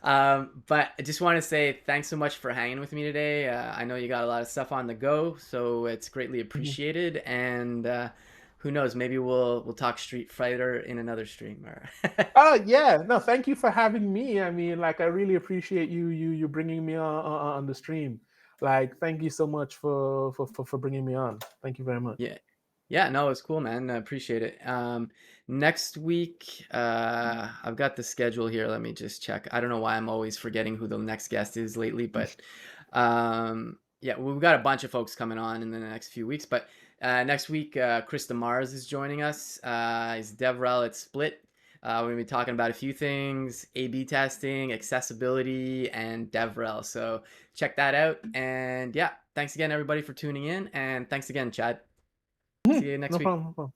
But I just want to say thanks so much for hanging with me today. I know you got a lot of stuff on the go, so it's greatly Mhm. appreciated. And who knows, maybe we'll talk Street Fighter in another stream. Or Oh yeah, no, thank you for having me. I mean, like, I really appreciate you bringing me on the stream. Like, thank you so much for bringing me on. Thank you very much. Yeah. Yeah, no, it's cool, man. I appreciate it. Next week, I've got the schedule here. Let me just check. I don't know why I'm always forgetting who the next guest is lately, but yeah, we've got a bunch of folks coming on in the next few weeks. But next week, Krista Mars is joining us. He's DevRel at Split. We're gonna be talking about a few things: A/B testing, accessibility, and DevRel. So check that out. And yeah, thanks again, everybody, for tuning in. And thanks again, Chad. See Mhm. you next No week. problem. No problem.